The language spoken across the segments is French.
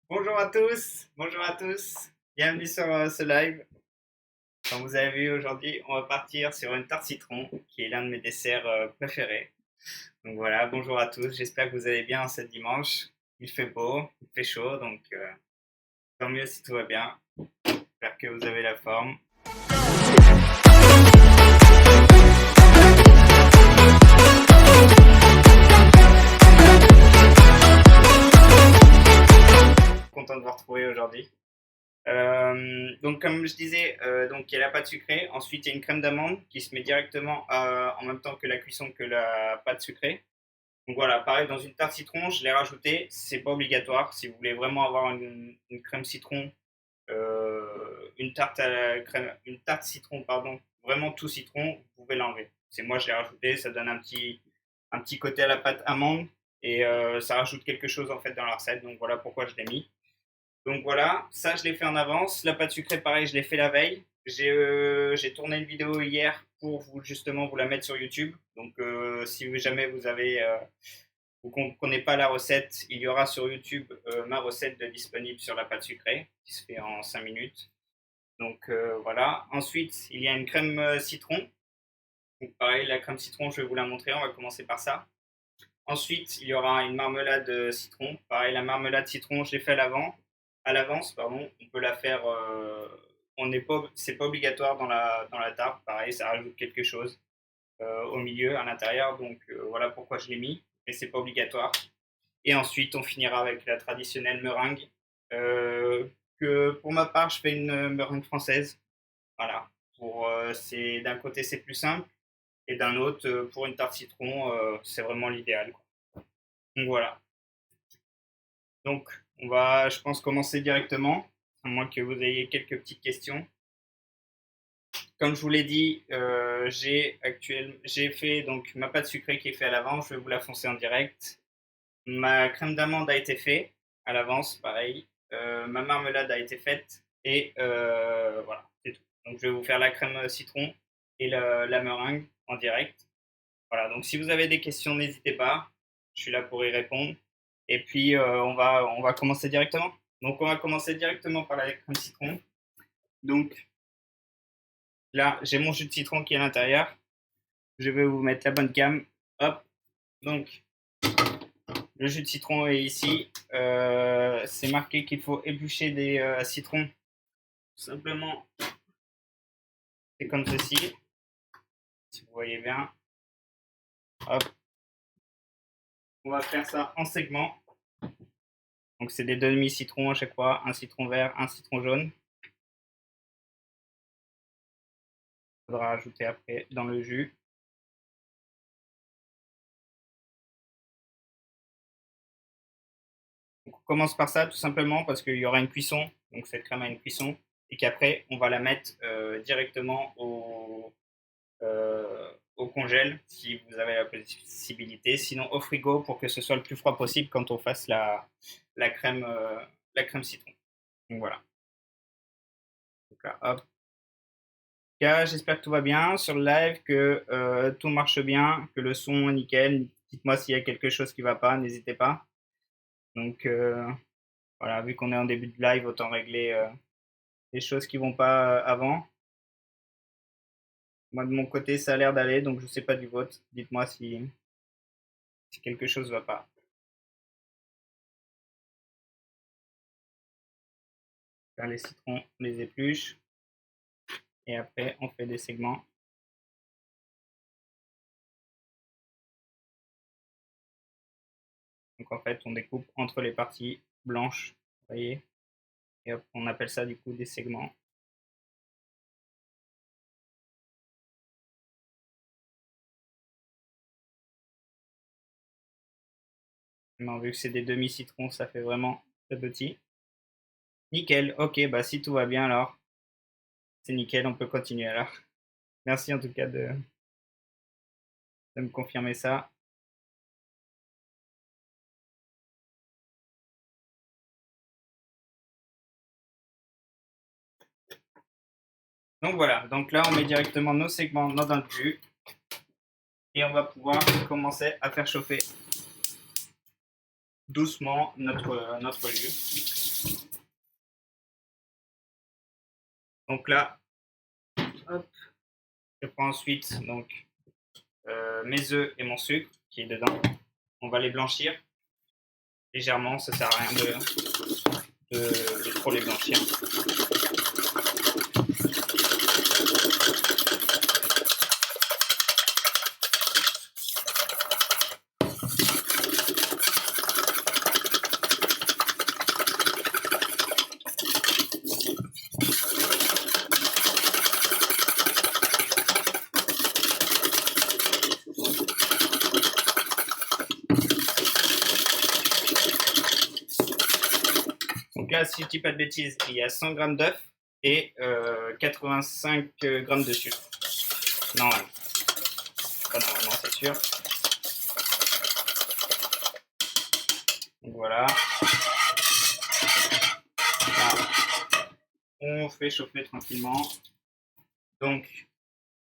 bonjour à tous, bienvenue sur ce live. Comme vous avez vu aujourd'hui, on va partir sur une tarte citron, qui est l'un de mes desserts préférés. Donc voilà, bonjour à tous, j'espère que vous allez bien ce dimanche. Il fait beau, il fait chaud, donc tant mieux si tout va bien. J'espère que vous avez la forme. Content de vous retrouver aujourd'hui. Donc comme je disais, donc il y a la pâte sucrée, ensuite il y a une crème d'amande qui se met directement en même temps que la cuisson que la pâte sucrée. Donc voilà, pareil dans une tarte citron, je l'ai rajouté, c'est pas obligatoire. Si vous voulez vraiment avoir une crème citron, une tarte à la crème, une tarte citron, pardon, vraiment tout citron, vous pouvez l'enlever. C'est moi je l'ai rajouté, ça donne un petit côté à la pâte amande et ça rajoute quelque chose en fait dans la recette. Donc voilà pourquoi je l'ai mis. Donc voilà, ça je l'ai fait en avance. La pâte sucrée, pareil, je l'ai fait la veille. J'ai tourné une vidéo hier pour vous justement vous la mettre sur YouTube. Donc si jamais vous ne comprenez pas la recette, il y aura sur YouTube ma recette disponible sur la pâte sucrée qui se fait en 5 minutes. Donc voilà. Ensuite, il y a une crème citron. Donc pareil, la crème citron, je vais vous la montrer. On va commencer par ça. Ensuite, il y aura une marmelade citron. Pareil, la marmelade citron, je l'ai fait à l'avance, pardon. On peut la faire. On n'est pas, c'est pas obligatoire dans la tarte. Pareil, ça rajoute quelque chose au milieu, à l'intérieur. Donc voilà pourquoi je l'ai mis. Mais c'est pas obligatoire. Et ensuite, on finira avec la traditionnelle meringue. Que pour ma part, je fais une meringue française. Voilà. C'est d'un côté c'est plus simple et d'un autre pour une tarte citron, c'est vraiment l'idéal. Donc voilà. Donc, on va, je pense, commencer directement, à moins que vous ayez quelques petites questions. Comme je vous l'ai dit, j'ai fait donc ma pâte sucrée qui est faite à l'avance. Je vais vous la foncer en direct. Ma crème d'amande a été faite à l'avance, pareil. Ma marmelade a été faite et voilà, c'est tout. Donc, je vais vous faire la crème citron et la meringue en direct. Voilà. Donc, si vous avez des questions, n'hésitez pas. Je suis là pour y répondre. Et puis, on va commencer directement. Donc, on va commencer directement par la crème citron. Donc, là, j'ai mon jus de citron qui est à l'intérieur. Je vais vous mettre la bonne cam. Hop. Donc, le jus de citron est ici. C'est marqué qu'il faut éplucher des citrons. Tout simplement, c'est comme ceci. Si vous voyez bien. Hop. On va faire ça en segments. Donc, c'est des demi-citrons à chaque fois. Un citron vert, un citron jaune. Il faudra ajouter après dans le jus. Donc, on commence par ça tout simplement parce qu'il y aura une cuisson, donc cette crème a une cuisson, et qu'après on va la mettre directement au congèle si vous avez la possibilité, sinon au frigo pour que ce soit le plus froid possible quand on fasse la, crème, la crème citron. Donc voilà. Donc là, hop. J'espère que tout va bien sur le live, que tout marche bien, que le son est nickel. Dites-moi s'il y a quelque chose qui ne va pas, n'hésitez pas. Donc voilà, vu qu'on est en début de live, autant régler les choses qui vont pas avant. Moi de mon côté, ça a l'air d'aller, donc je sais pas du vote. Dites-moi si quelque chose va pas. Faire les citrons, on les épluche et après on fait des segments. Donc en fait, on découpe entre les parties blanches, vous voyez, et hop, on appelle ça du coup des segments. Maintenant, vu que c'est des demi-citrons, ça fait vraiment très petit. Nickel, ok, bah si tout va bien alors, c'est nickel, on peut continuer alors. Merci en tout cas de me confirmer ça. Donc voilà, donc là on met directement nos segments dans un jus et on va pouvoir commencer à faire chauffer doucement notre jus. Donc là, hop, je prends ensuite donc, mes œufs et mon sucre qui est dedans. On va les blanchir légèrement, ça sert à rien de trop les blanchir. Donc là, si je dis pas de bêtises, il y a 100 g d'œufs et 85 g de sucre. Non, pas normalement, c'est sûr. Donc voilà. Là, on fait chauffer tranquillement. Donc,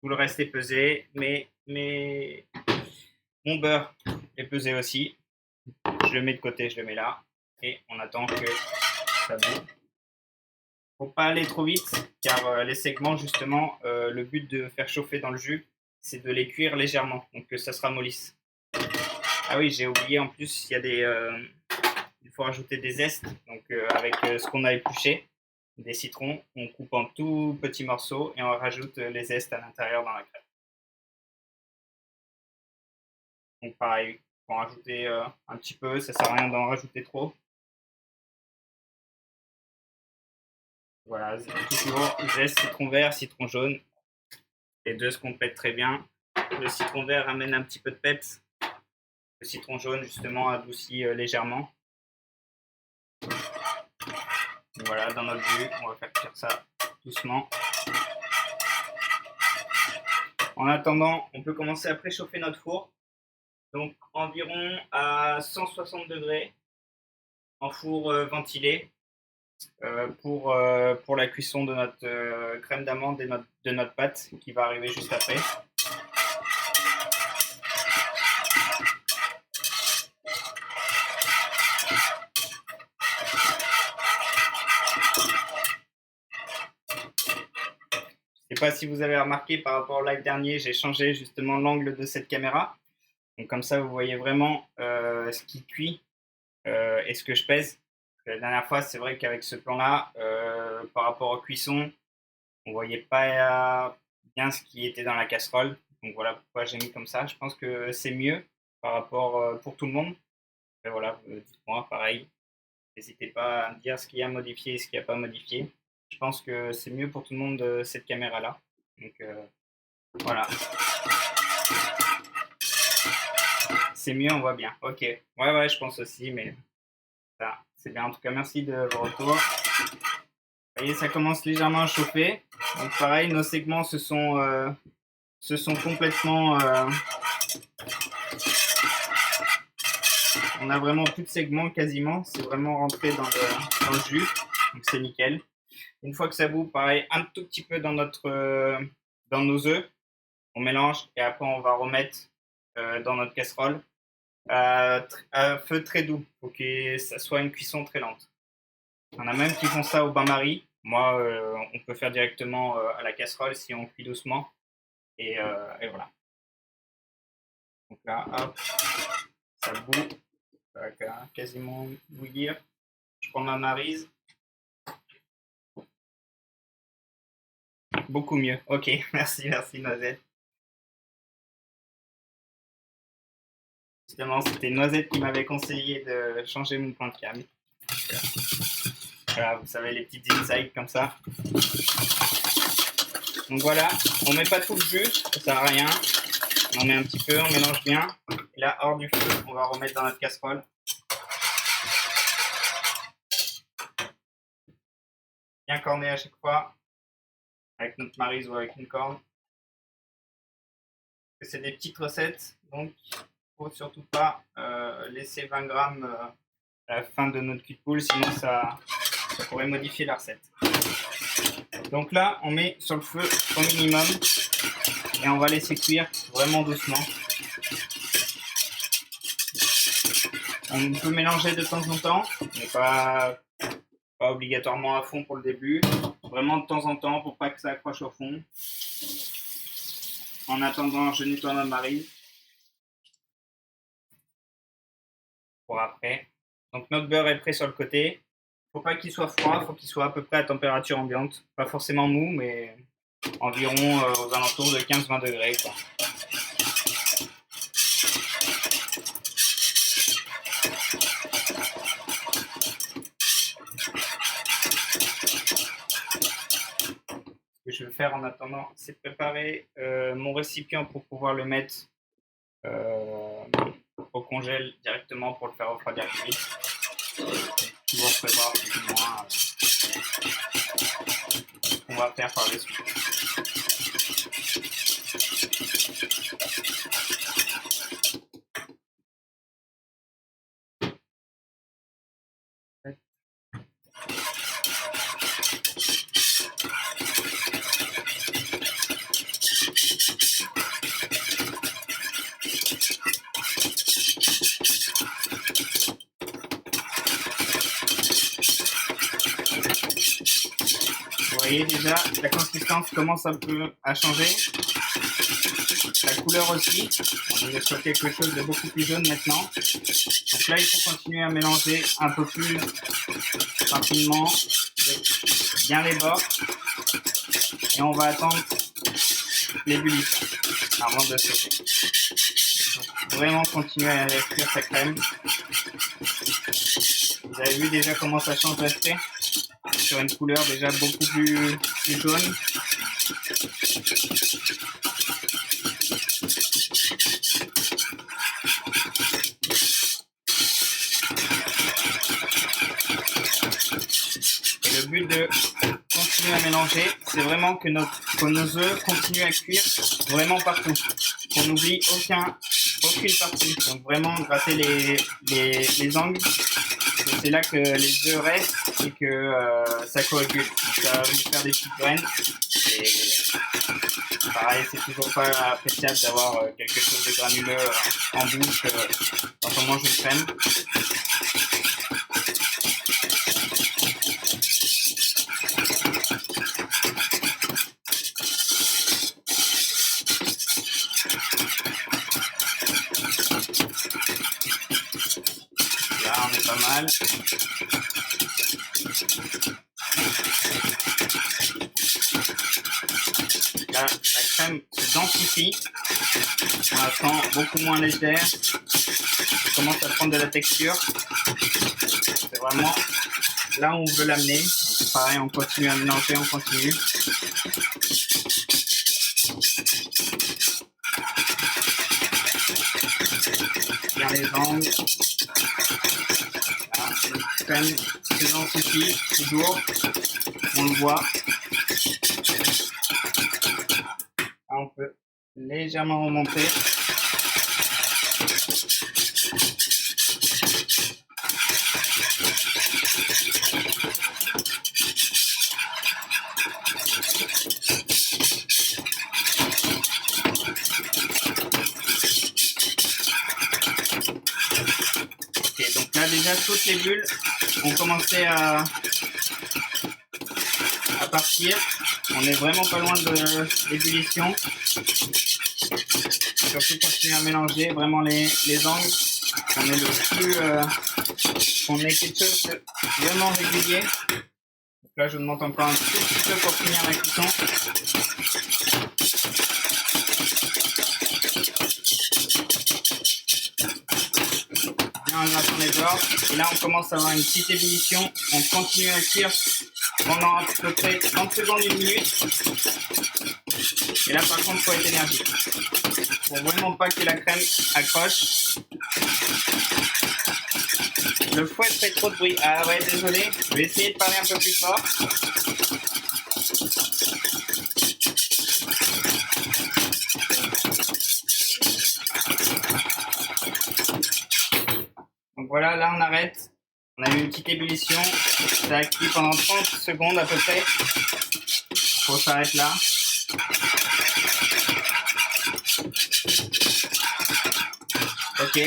tout le reste est pesé, mais mon beurre est pesé aussi. Je le mets de côté, je le mets là. Et on attend que ça boue. Faut pas aller trop vite, car les segments, justement, le but de faire chauffer dans le jus, c'est de les cuire légèrement, donc que ça se ramollisse. Ah oui, j'ai oublié, en plus, il faut rajouter des zestes, donc avec ce qu'on a épluché, des citrons, on coupe en tout petits morceaux et on rajoute les zestes à l'intérieur dans la crème. Donc pareil, faut en rajouter un petit peu, ça sert à rien d'en rajouter trop. Voilà, toujours zeste, citron vert, citron jaune. Les deux se complètent très bien. Le citron vert amène un petit peu de peps. Le citron jaune, justement, adoucit légèrement. Voilà, dans notre jus, on va faire cuire ça doucement. En attendant, on peut commencer à préchauffer notre four. Donc environ à 160 degrés en four ventilé pour la cuisson de notre crème d'amande et de notre pâte qui va arriver juste après. Je ne sais pas si vous avez remarqué par rapport au live dernier, j'ai changé justement l'angle de cette caméra. Donc comme ça, vous voyez vraiment ce qui cuit et ce que je pèse. La dernière fois, c'est vrai qu'avec ce plan-là, par rapport aux cuissons, on ne voyait pas bien ce qui était dans la casserole. Donc voilà pourquoi j'ai mis comme ça. Je pense que c'est mieux par rapport pour tout le monde. Et voilà, dites-moi pareil. N'hésitez pas à me dire ce qu'il y a modifié et ce qu'il n'y a pas modifié. Je pense que c'est mieux pour tout le monde cette caméra-là. Donc voilà. C'est mieux, on voit bien. Ok. Ouais, je pense aussi, mais ça, c'est bien. En tout cas, merci de vos retours. Vous voyez, ça commence légèrement à chauffer. Donc pareil, nos segments se sont complètement... on a vraiment plus de segments quasiment. C'est vraiment rentré dans le jus. Donc c'est nickel. Une fois que ça bout, pareil, un tout petit peu dans nos œufs. On mélange et après on va remettre dans notre casserole à feu très doux. Il faut que ça soit une cuisson très lente. Il y en a même qui font ça au bain-marie. Moi, on peut faire directement à la casserole si on cuit doucement. Et voilà. Donc là, hop, ça bout. Ça va quasiment bouillir. Je prends ma maryse. Beaucoup mieux. Ok, merci Noisette. Justement, c'était Noisette qui m'avait conseillé de changer mon plan de cam. Voilà, vous savez, les petites insights comme ça. Donc voilà, on met pas tout le jus, ça sert à rien. On en met un petit peu, on mélange bien. Et là, hors du feu, on va remettre dans notre casserole. Bien corné à chaque fois, avec notre maryse ou avec une corne. C'est des petites recettes, donc il ne faut surtout pas laisser 20 grammes à la fin de notre cuit de poule, sinon ça pourrait modifier la recette. Donc là, on met sur le feu au minimum et on va laisser cuire vraiment doucement. On peut mélanger de temps en temps, mais pas obligatoirement à fond pour le début. Vraiment de temps en temps pour pas que ça accroche au fond. En attendant, je nettoie ma marine. Pour après. Donc notre beurre est prêt sur le côté. Faut pas qu'il soit froid, faut qu'il soit à peu près à température ambiante. Pas forcément mou, mais environ aux alentours de 15-20 degrés, quoi. Ce que je vais faire en attendant, c'est préparer mon récipient pour pouvoir le mettre au congèle directement pour le faire refroidir plus vite. Toujours prévoir plus ou moins ce qu'on va faire par la suite. Vous voyez déjà, la consistance commence un peu à changer. La couleur aussi. On est sur quelque chose de beaucoup plus jaune maintenant. Donc là, il faut continuer à mélanger un peu plus rapidement, bien les bords. Et on va attendre l'ébullition avant de sauter. Vraiment continuer à cuire sa crème. Vous avez vu déjà comment ça change d'aspect sur une couleur déjà beaucoup plus jaune. Et le but de continuer à mélanger, c'est vraiment que nos œufs continuent à cuire vraiment partout. Qu'on n'oublie aucune partie. Donc vraiment gratter les angles. C'est là que les œufs restent et que ça coagule. Donc, ça va vous faire des petites graines. Et pareil, c'est toujours pas appréciable d'avoir quelque chose de granuleux en bouche quand on mange une crème. Là, on est pas mal. Là, la crème se densifie. On la sent beaucoup moins légère. Elle commence à prendre de la texture. C'est vraiment là où on veut l'amener. Pareil, on continue à mélanger, on continue. Bien les angles. Voilà, la crème se densifie toujours. On le voit. Là, on peut légèrement remonter. Ok, donc là déjà toutes les bulles ont commencé à partir. On est vraiment pas loin de l'ébullition. Surtout continuer à mélanger vraiment les angles. On est le plus, on est quelque chose de vraiment régulier. Donc là, je demande encore un tout petit peu pour finir la cuisson. Bien en grattant les bords. Et là, on commence à avoir une petite ébullition. On continue à cuire pendant à peu près 30 secondes, 1 minute. Et là, par contre, il faut être énergique. Pour vraiment pas que la crème accroche. Le fouet fait trop de bruit. Ah ouais, désolé. Je vais essayer de parler un peu plus fort. Donc voilà, là on arrête. On a eu une petite ébullition. Ça a cuit pendant 30 secondes à peu près. Faut s'arrêter là. Ok.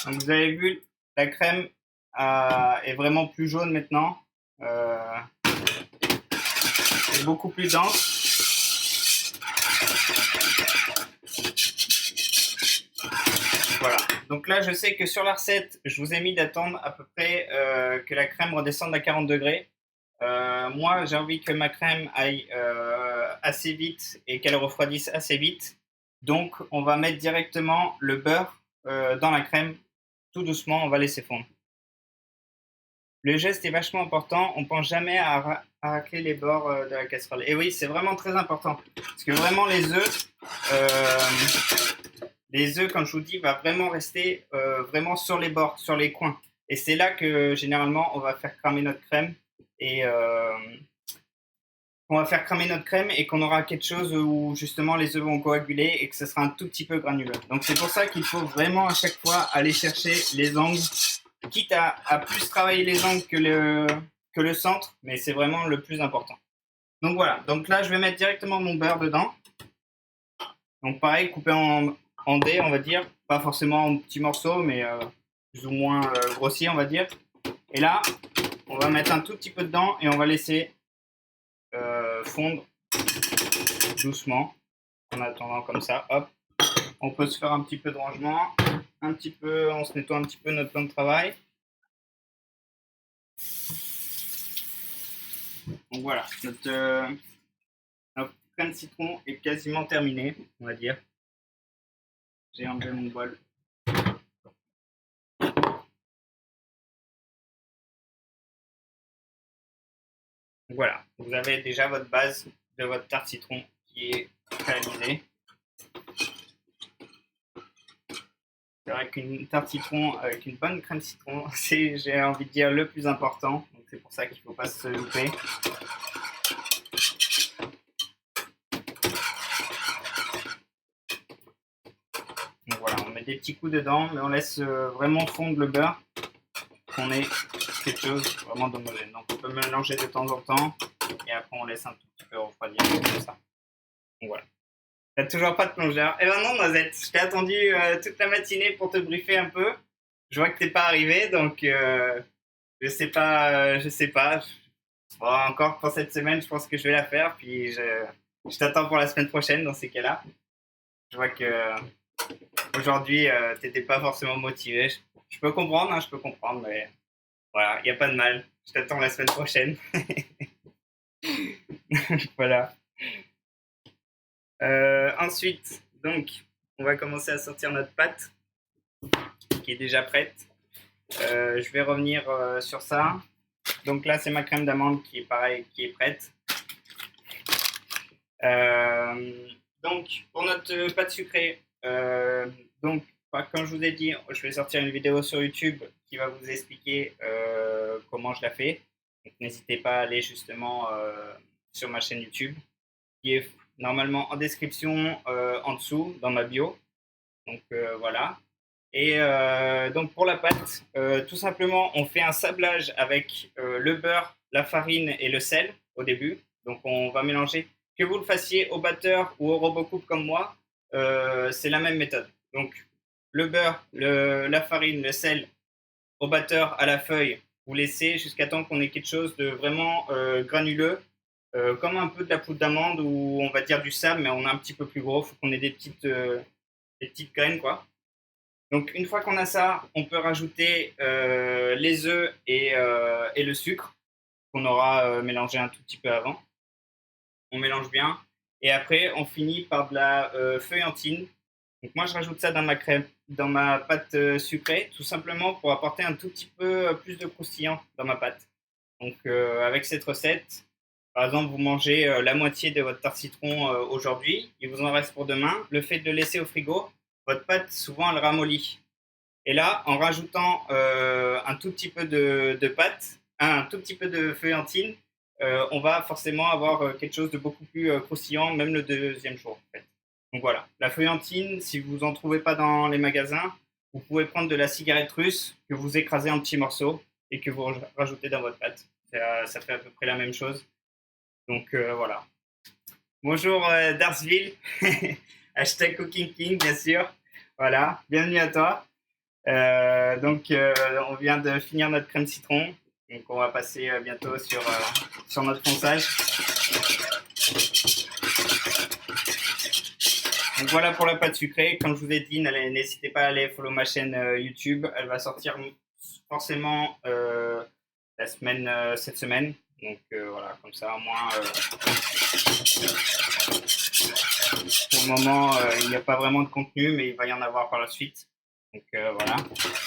Donc vous avez vu, la crème est vraiment plus jaune maintenant. C'est beaucoup plus dense. Voilà. Donc là, je sais que sur la recette, je vous ai mis d'attendre à peu près que la crème redescende à 40 degrés. Moi, j'ai envie que ma crème aille assez vite et qu'elle refroidisse assez vite. Donc, on va mettre directement le beurre dans la crème. Tout doucement, on va laisser fondre. Le geste est vachement important. On pense jamais à racler les bords de la casserole. Et oui, c'est vraiment très important. Parce que vraiment, les œufs, comme je vous dis, va vraiment rester vraiment sur les bords, sur les coins. Et c'est là que généralement, on va faire cramer notre crème. Et qu'on aura quelque chose où justement les œufs vont coaguler et que ce sera un tout petit peu granuleux. Donc c'est pour ça qu'il faut vraiment à chaque fois aller chercher les angles, quitte à plus travailler les angles que le centre, mais c'est vraiment le plus important. Donc voilà, donc là je vais mettre directement mon beurre dedans. Donc pareil, coupé en dés, on va dire, pas forcément en petits morceaux, mais plus ou moins grossiers, on va dire. Et là, on va mettre un tout petit peu dedans et on va laisser fondre doucement en attendant comme ça. Hop, on peut se faire un petit peu de rangement, un petit peu, on se nettoie un petit peu notre plan de travail. Donc voilà, notre crème de citron est quasiment terminée, on va dire. J'ai enlevé mon bol. Donc voilà, vous avez déjà votre base de votre tarte citron qui est réalisée. C'est vrai qu'une tarte citron avec une bonne crème citron, c'est, j'ai envie de dire, le plus important. Donc c'est pour ça qu'il ne faut pas se louper. Donc voilà, on met des petits coups dedans, mais on laisse vraiment fondre le beurre, qu'on ait quelque chose vraiment d'homogène. Donc on peut mélanger de temps en temps, et après on laisse un tout petit peu refroidir comme ça. Donc voilà. T'as toujours pas de plongeur? Eh ben non, Noisette, je t'ai attendu toute la matinée pour te briefer un peu. Je vois que t'es pas arrivé, donc je sais pas, je sais pas. Bon, encore pour cette semaine, je pense que je vais la faire, puis je t'attends pour la semaine prochaine dans ces cas-là. Je vois que aujourd'hui, t'étais pas forcément motivé. Je peux comprendre, hein, je peux comprendre, mais voilà, il n'y a pas de mal. Je t'attends la semaine prochaine. Voilà. Ensuite, donc, on va commencer à sortir notre pâte qui est déjà prête. Je vais revenir sur ça. Donc là, c'est ma crème d'amande qui est pareil, qui est prête. Donc, pour notre pâte sucrée, donc, comme je vous ai dit, je vais sortir une vidéo sur YouTube qui va vous expliquer comment je la fais. Donc, n'hésitez pas à aller justement sur ma chaîne YouTube, qui est normalement en description en dessous, dans ma bio. Donc, voilà. Et donc, pour la pâte, tout simplement, on fait un sablage avec le beurre, la farine et le sel au début. Donc, on va mélanger. Que vous le fassiez au batteur ou au robocoupe comme moi, c'est la même méthode. Donc, le beurre, la farine, le sel au batteur, à la feuille, vous laissez jusqu'à temps qu'on ait quelque chose de vraiment granuleux, comme un peu de la poudre d'amande ou on va dire du sable, mais on est un petit peu plus gros. Il faut qu'on ait des petites graines, quoi. Donc, une fois qu'on a ça, on peut rajouter les œufs et le sucre qu'on aura mélangé un tout petit peu avant. On mélange bien. Et après, on finit par de la feuillantine. Donc, moi, je rajoute ça dans ma crème, dans ma pâte sucrée, tout simplement pour apporter un tout petit peu plus de croustillant dans ma pâte. Donc, avec cette recette, par exemple, vous mangez la moitié de votre tarte citron aujourd'hui, il vous en reste pour demain. Le fait de le laisser au frigo, votre pâte, souvent, elle ramollit. Et là, en rajoutant un tout petit peu de pâte, un tout petit peu de feuillantine, on va forcément avoir quelque chose de beaucoup plus croustillant, même le deuxième jour. En fait. Donc voilà, la feuillantine, si vous n'en trouvez pas dans les magasins, vous pouvez prendre de la cigarette russe que vous écrasez en petits morceaux et que vous rajoutez dans votre pâte. Ça fait à peu près la même chose. Donc voilà. Bonjour Darsville, hashtag Cooking King bien sûr. Voilà, bienvenue à toi. On vient de finir notre crème citron. Donc, on va passer bientôt sur notre ponçage. Donc, voilà pour la pâte sucrée. Comme je vous ai dit, n'hésitez pas à aller follow ma chaîne YouTube. Elle va sortir forcément cette semaine. Donc, voilà, comme ça, au moins, pour le moment, il n'y a pas vraiment de contenu, mais il va y en avoir par la suite. Donc voilà.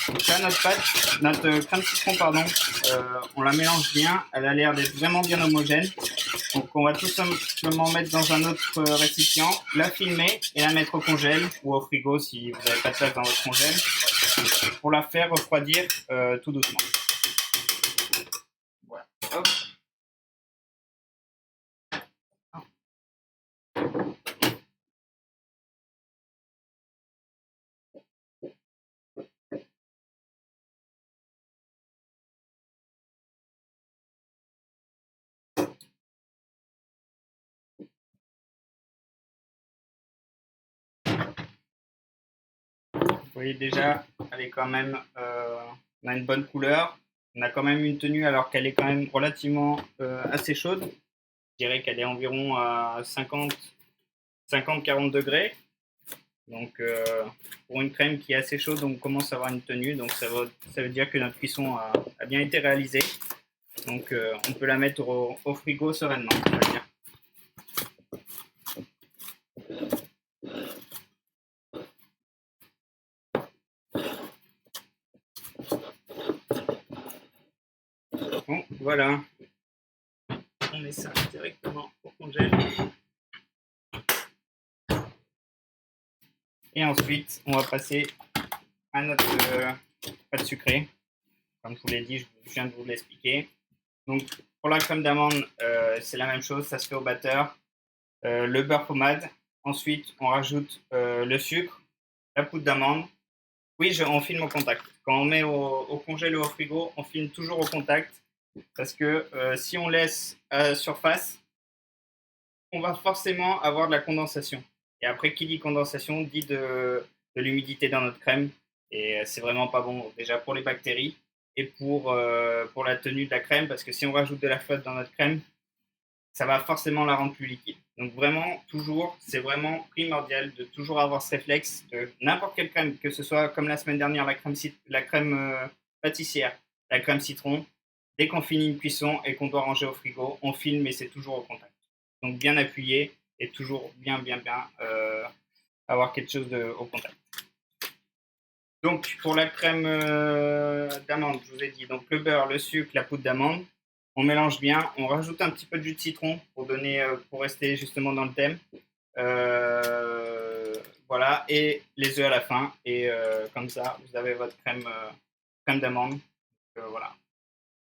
Donc là, notre crème citron, pardon, on la mélange bien. Elle a l'air d'être vraiment bien homogène. Donc on va tout simplement mettre dans un autre récipient, la filmer et la mettre au congèle ou au frigo si vous n'avez pas de place dans votre congèle, pour la faire refroidir tout doucement. Voilà. Hop. Vous voyez déjà, elle est quand même, on a une bonne couleur. On a quand même une tenue alors qu'elle est quand même relativement assez chaude. Je dirais qu'elle est environ à 50-40 degrés. Donc pour une crème qui est assez chaude, on commence à avoir une tenue. Donc ça veut dire que notre cuisson a bien été réalisée. Donc on peut la mettre au frigo sereinement, on va dire. Bon, voilà. On met ça directement au congèle. Et ensuite, on va passer à notre pâte sucrée. Comme je vous l'ai dit, je viens de vous l'expliquer. Donc, pour la crème d'amande, c'est la même chose, ça se fait au batteur. Le beurre pommade. Ensuite, on rajoute le sucre, la poudre d'amande. Oui, on filme au contact. Quand on met au congèle ou au frigo, on filme toujours au contact. Parce que si on laisse à surface, on va forcément avoir de la condensation. Et après, qui dit condensation dit de l'humidité dans notre crème. Et c'est vraiment pas bon, déjà pour les bactéries et pour la tenue de la crème, parce que si on rajoute de la flotte dans notre crème, ça va forcément la rendre plus liquide. Donc vraiment, toujours, c'est vraiment primordial de toujours avoir ce réflexe de n'importe quelle crème, que ce soit comme la semaine dernière, la crème pâtissière, la crème citron. Dès qu'on finit une cuisson et qu'on doit ranger au frigo, on filme et c'est toujours au contact. Donc bien appuyé et toujours bien avoir quelque chose au contact. Donc pour la crème d'amande, je vous ai dit donc le beurre, le sucre, la poudre d'amande. On mélange bien, on rajoute un petit peu de jus de citron pour rester justement dans le thème. Voilà, et les œufs à la fin. Et comme ça, vous avez votre crème d'amande. Voilà.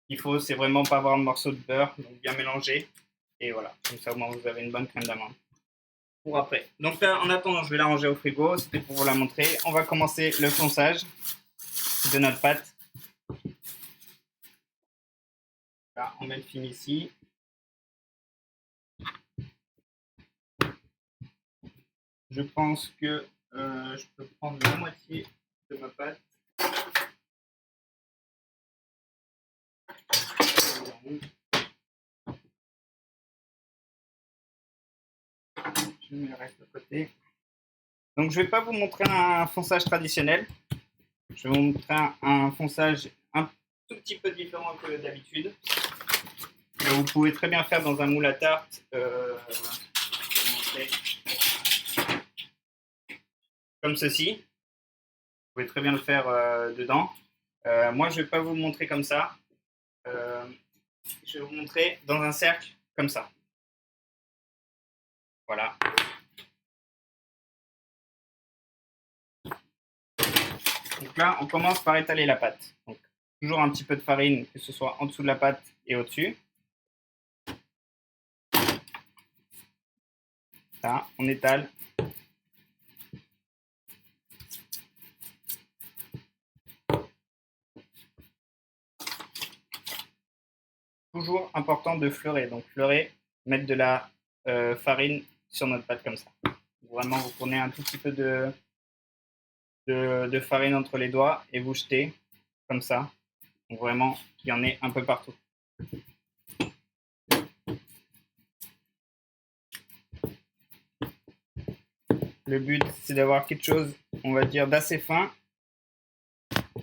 Il faut, c'est vraiment pas avoir de morceaux de beurre, donc bien mélanger. Et voilà, comme ça, au moins, vous avez une bonne crème d'amande pour après. Donc là, en attendant, je vais la ranger au frigo. C'était pour vous la montrer. On va commencer le fonçage de notre pâte. Là, on met le film ici. Je pense que je peux prendre la moitié de ma pâte. Je mets le reste de côté. Donc, je ne vais pas vous montrer un fonçage traditionnel. Je vais vous montrer un fonçage un tout petit peu différent que d'habitude. Vous pouvez très bien faire dans un moule à tarte. Comme ceci. Vous pouvez très bien le faire dedans. Moi, je ne vais pas vous le montrer comme ça. Je vais vous montrer dans un cercle comme ça. Voilà. Donc là, on commence par étaler la pâte. Donc, toujours un petit peu de farine, que ce soit en dessous de la pâte et au-dessus. Là, on étale. Toujours important de fleurer. Donc fleurer, mettre de la farine sur notre pâte comme ça. Vraiment, vous prenez un tout petit peu de farine entre les doigts et vous jetez comme ça. Donc vraiment qu'il y en ait un peu partout. Le but, c'est d'avoir quelque chose, on va dire, d'assez fin,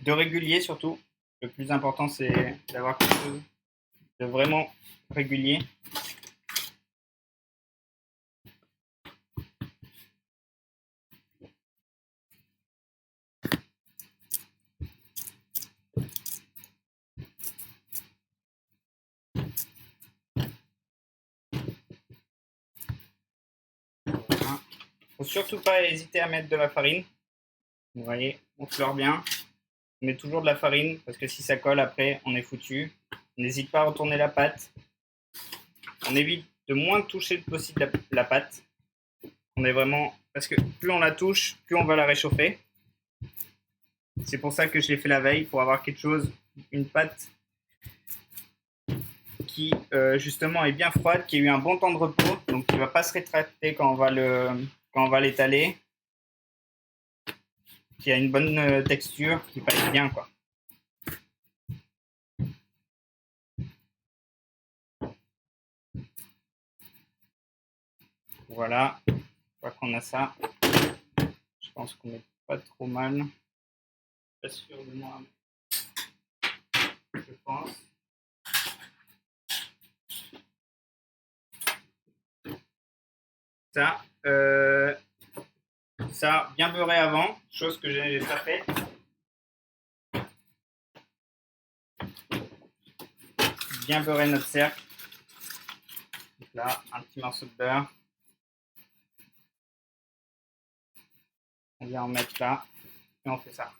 de régulier surtout. Le plus important, c'est d'avoir quelque chose de vraiment régulier. Voilà. Faut surtout pas hésiter à mettre de la farine. Vous voyez, on fleure bien. On met toujours de la farine parce que si ça colle après, on est foutu. On n'hésite pas à retourner la pâte. On évite de moins toucher le possible la pâte. On est vraiment parce que plus on la touche, plus on va la réchauffer. C'est pour ça que je l'ai fait la veille pour avoir quelque chose, une pâte qui justement est bien froide, qui a eu un bon temps de repos, donc qui ne va pas se rétracter quand on va l'étaler, qui a une bonne texture, qui passe bien quoi. Voilà, une fois qu'on a ça, je pense qu'on n'est pas trop mal. Pas sûr de moi, je pense. Ça, ça bien beurré avant, chose que je n'ai pas faite. Bien beurrer notre cercle. Donc là, un petit morceau de beurre. On vient en mettre là et on fait ça.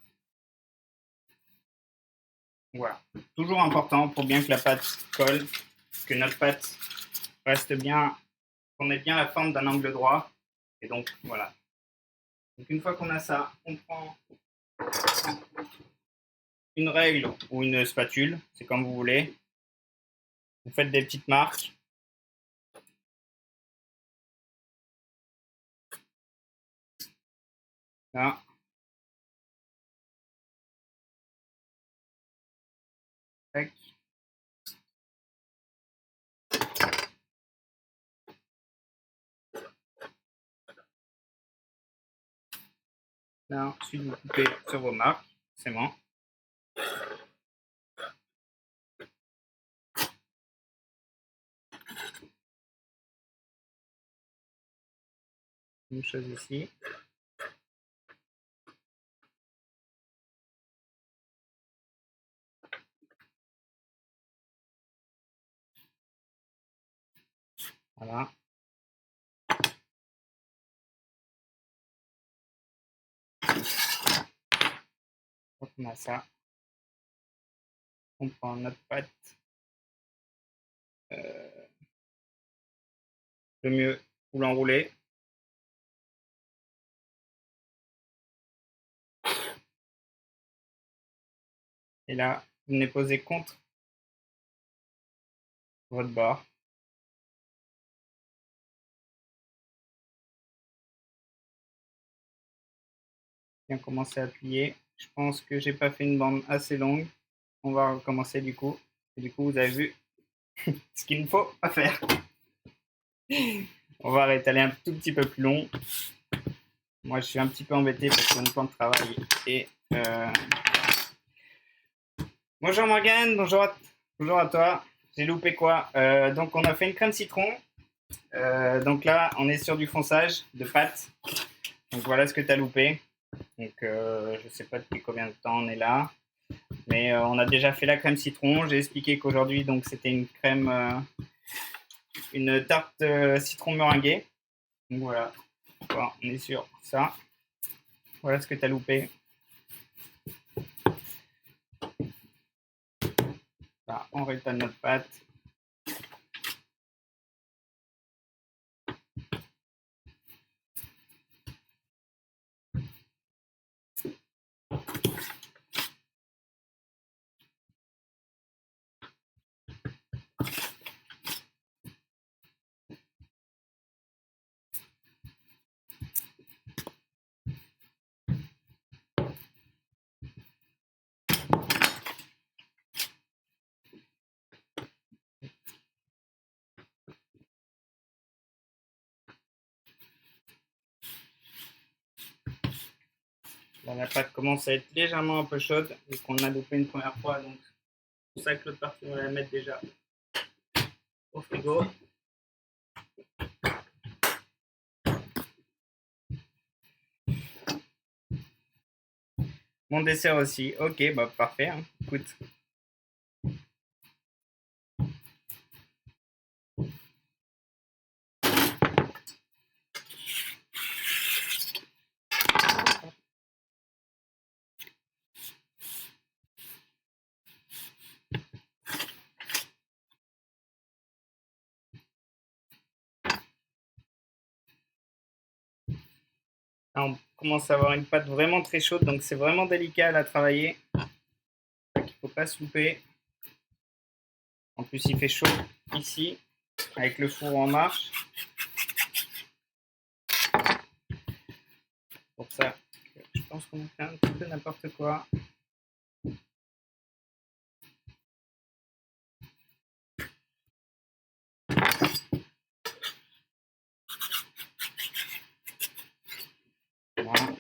Voilà. Toujours important pour bien que la pâte colle, que notre pâte reste bien, qu'on ait bien la forme d'un angle droit. Et donc voilà. Donc une fois qu'on a ça, on prend une règle ou une spatule, c'est comme vous voulez. Vous faites des petites marques. Là. Tac. Là, ensuite vous coupez sur vos marques, c'est bon. Une chose ici. Voilà. Donc on a ça. On prend notre pâte. Le mieux, vous l'enroulez. Et là, vous venez poser contre votre bord. Bien commencer à plier. Je pense que j'ai pas fait une bande assez longue. On va recommencer du coup. Et du coup, vous avez vu ce qu'il ne faut pas faire. On va réétaler un tout petit peu plus long. Moi, je suis un petit peu embêté parce que mon plan de travail est. Bonjour Morgane, bonjour à toi. J'ai loupé quoi donc, on a fait une crème citron. Donc là, on est sur du fonçage de pâte. Donc voilà ce que tu as loupé. Donc je sais pas depuis combien de temps on est là. Mais on a déjà fait la crème citron. J'ai expliqué qu'aujourd'hui, donc c'était une crème, une tarte citron meringuée. Donc voilà, bon, on est sur ça. Voilà ce que tu as loupé. Là, on rétale notre pâte. La pâte commence à être légèrement un peu chaude, vu qu'on a loupé une première fois, donc c'est pour ça que l'autre partie, on va la mettre déjà au frigo. Mon dessert aussi, ok, bah parfait, hein. Écoute. Là, on commence à avoir une pâte vraiment très chaude, donc c'est vraiment délicat à travailler. Il ne faut pas se louper. En plus, il fait chaud ici, avec le four en marche. Pour ça, je pense qu'on a fait un petit peu n'importe quoi. Voilà.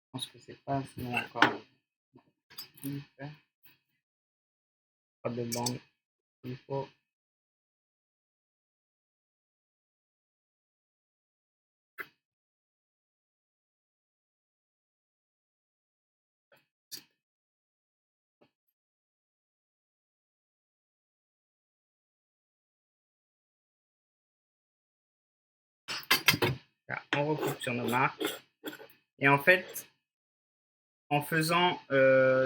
Je pense que c'est pas assez long encore. Pas de bande, il faut. Là, on recoupe sur nos marques. Et en fait, en faisant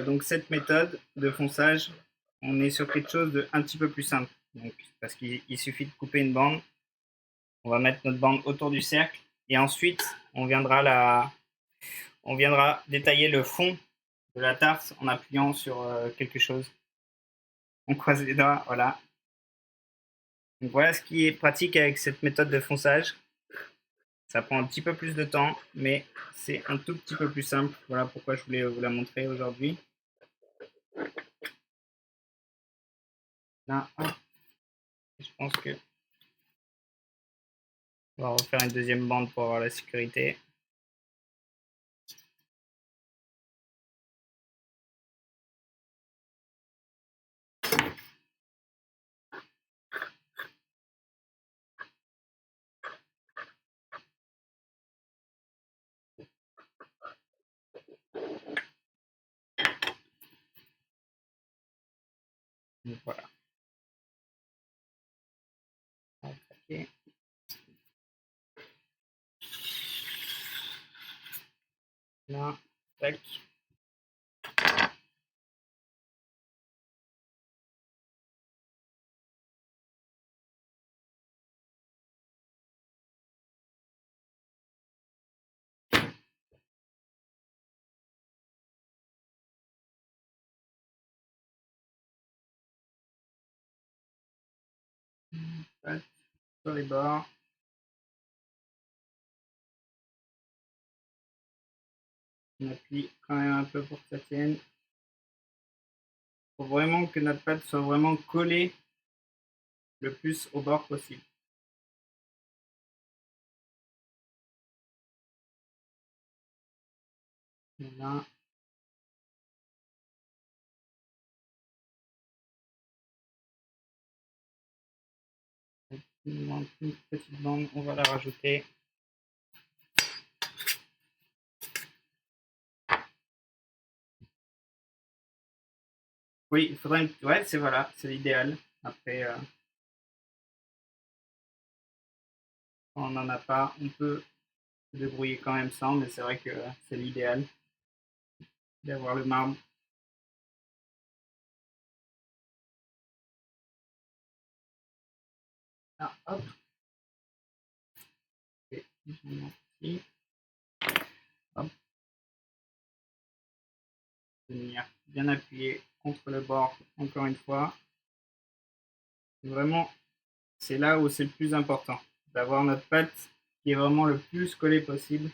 donc cette méthode de fonçage, on est sur quelque chose de un petit peu plus simple. Donc, parce qu'il suffit de couper une bande. On va mettre notre bande autour du cercle et ensuite on viendra détailler le fond de la tarte en appuyant sur quelque chose. On croise les doigts, voilà. Donc voilà ce qui est pratique avec cette méthode de fonçage. Ça prend un petit peu plus de temps, mais c'est un tout petit peu plus simple. Voilà pourquoi je voulais vous la montrer aujourd'hui. Là, hop. Je pense que on va refaire une deuxième bande pour avoir la sécurité. Donc voilà. Okay. Là, tac. Tac. Sur les bords. On appuie quand même un peu pour que ça tienne. Il faut vraiment que notre pâte soit vraiment collée le plus au bord possible. Voilà. Une petite bande, on va la rajouter. Oui, il faudrait une... Ouais, c'est voilà, c'est l'idéal. Après, quand on n'en a pas, on peut se débrouiller quand même sans, mais c'est vrai que c'est l'idéal d'avoir le marbre. Ah, hop. Et ici. Hop. Venir bien appuyer contre le bord, encore une fois. Vraiment, c'est là où c'est le plus important, d'avoir notre pâte qui est vraiment le plus collée possible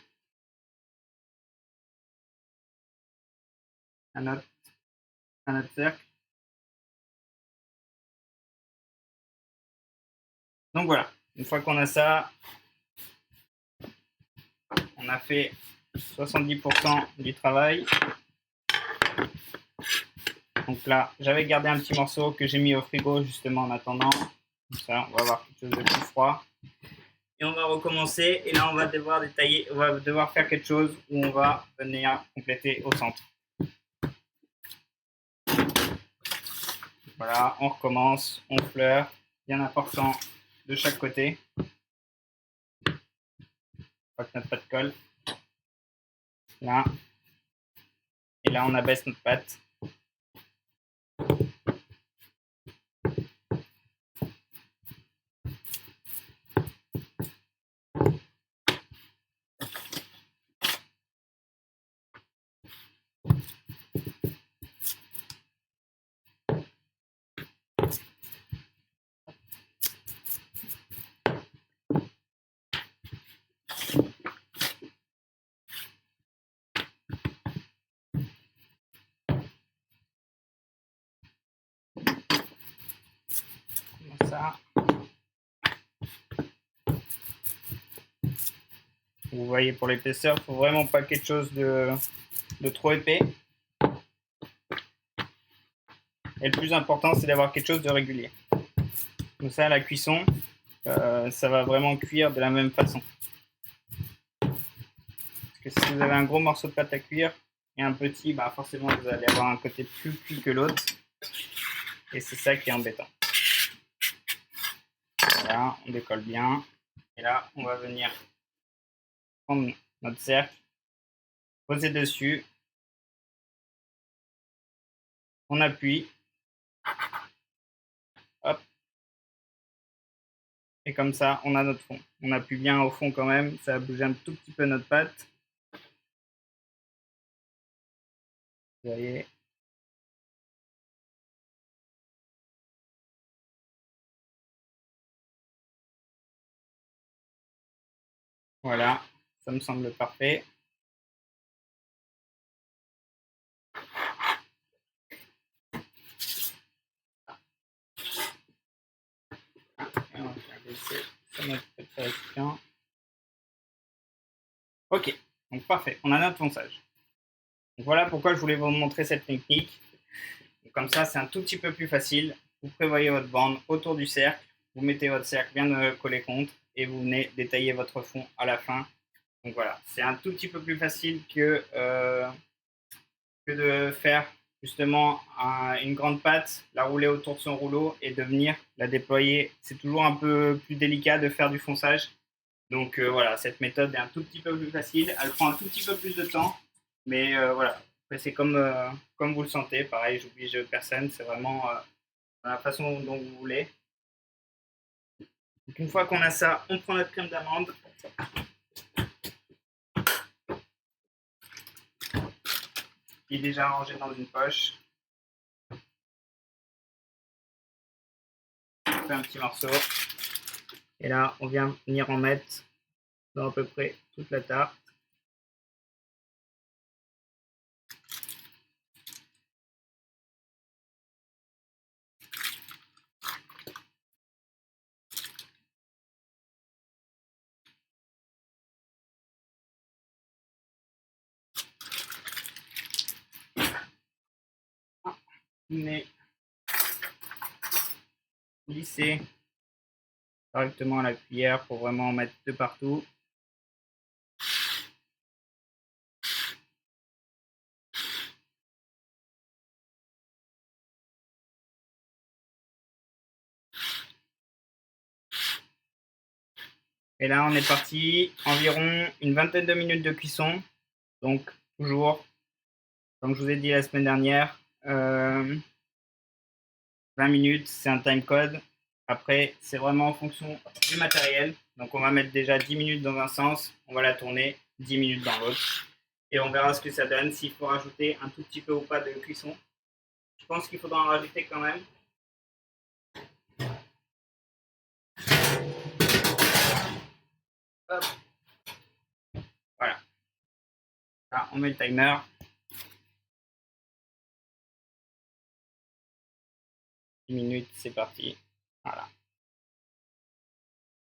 à notre cercle. Donc voilà, une fois qu'on a ça, on a fait 70% du travail. Donc là, j'avais gardé un petit morceau que j'ai mis au frigo justement en attendant. Comme ça, on va avoir quelque chose de plus froid. Et on va recommencer. Et là, on va devoir détailler, on va devoir faire quelque chose où on va venir compléter au centre. Voilà, on recommence, on fleure, bien important de chaque côté. Pas que notre pâte colle. Là. Et là, on abaisse notre pâte. Comme ça. Vous voyez, pour l'épaisseur, il ne faut vraiment pas quelque chose de trop épais. Et le plus important, c'est d'avoir quelque chose de régulier. Comme ça, la cuisson, ça va vraiment cuire de la même façon. Parce que si vous avez un gros morceau de pâte à cuire et un petit, bah forcément, vous allez avoir un côté plus cuit que l'autre. Et c'est ça qui est embêtant. Voilà, on décolle bien. Et là, on va venir prendre notre cercle, poser dessus. On appuie. Hop. Et comme ça, on a notre fond. On appuie bien au fond quand même. Ça va bouger un tout petit peu notre pâte. Vous voyez. Voilà, ça me semble parfait. Et on va faire glisser sur notre petit récipient. Ok, donc parfait, on a notre ponçage. Donc voilà pourquoi je voulais vous montrer cette technique. Donc comme ça, c'est un tout petit peu plus facile. Vous prévoyez votre bande autour du cercle, vous mettez votre cercle bien collé contre et vous venez détailler votre fond à la fin. Donc voilà, c'est un tout petit peu plus facile que de faire justement une grande pâte, la rouler autour de son rouleau et de venir la déployer. C'est toujours un peu plus délicat de faire du fonçage. Donc voilà, cette méthode est un tout petit peu plus facile. Elle prend un tout petit peu plus de temps. Mais voilà, après, c'est comme vous le sentez. Pareil, j'oblige personne. C'est vraiment la façon dont vous voulez. Donc une fois qu'on a ça, on prend notre crème d'amande. Qui est déjà rangée dans une poche. On fait un petit morceau. Et là, on vient venir en mettre dans à peu près toute la tarte. Mais lisser correctement à la cuillère pour vraiment en mettre de partout. Et là, on est parti environ une vingtaine de minutes de cuisson. Donc, toujours, comme je vous ai dit la semaine dernière, 20 minutes, c'est un time code. Après, c'est vraiment en fonction du matériel. Donc, on va mettre déjà 10 minutes dans un sens, on va la tourner 10 minutes dans l'autre. Et on verra ce que ça donne, s'il faut rajouter un tout petit peu ou pas de cuisson. Je pense qu'il faudra en rajouter quand même. Hop. Voilà. Là, on met le timer. 10 minutes, c'est parti. Voilà.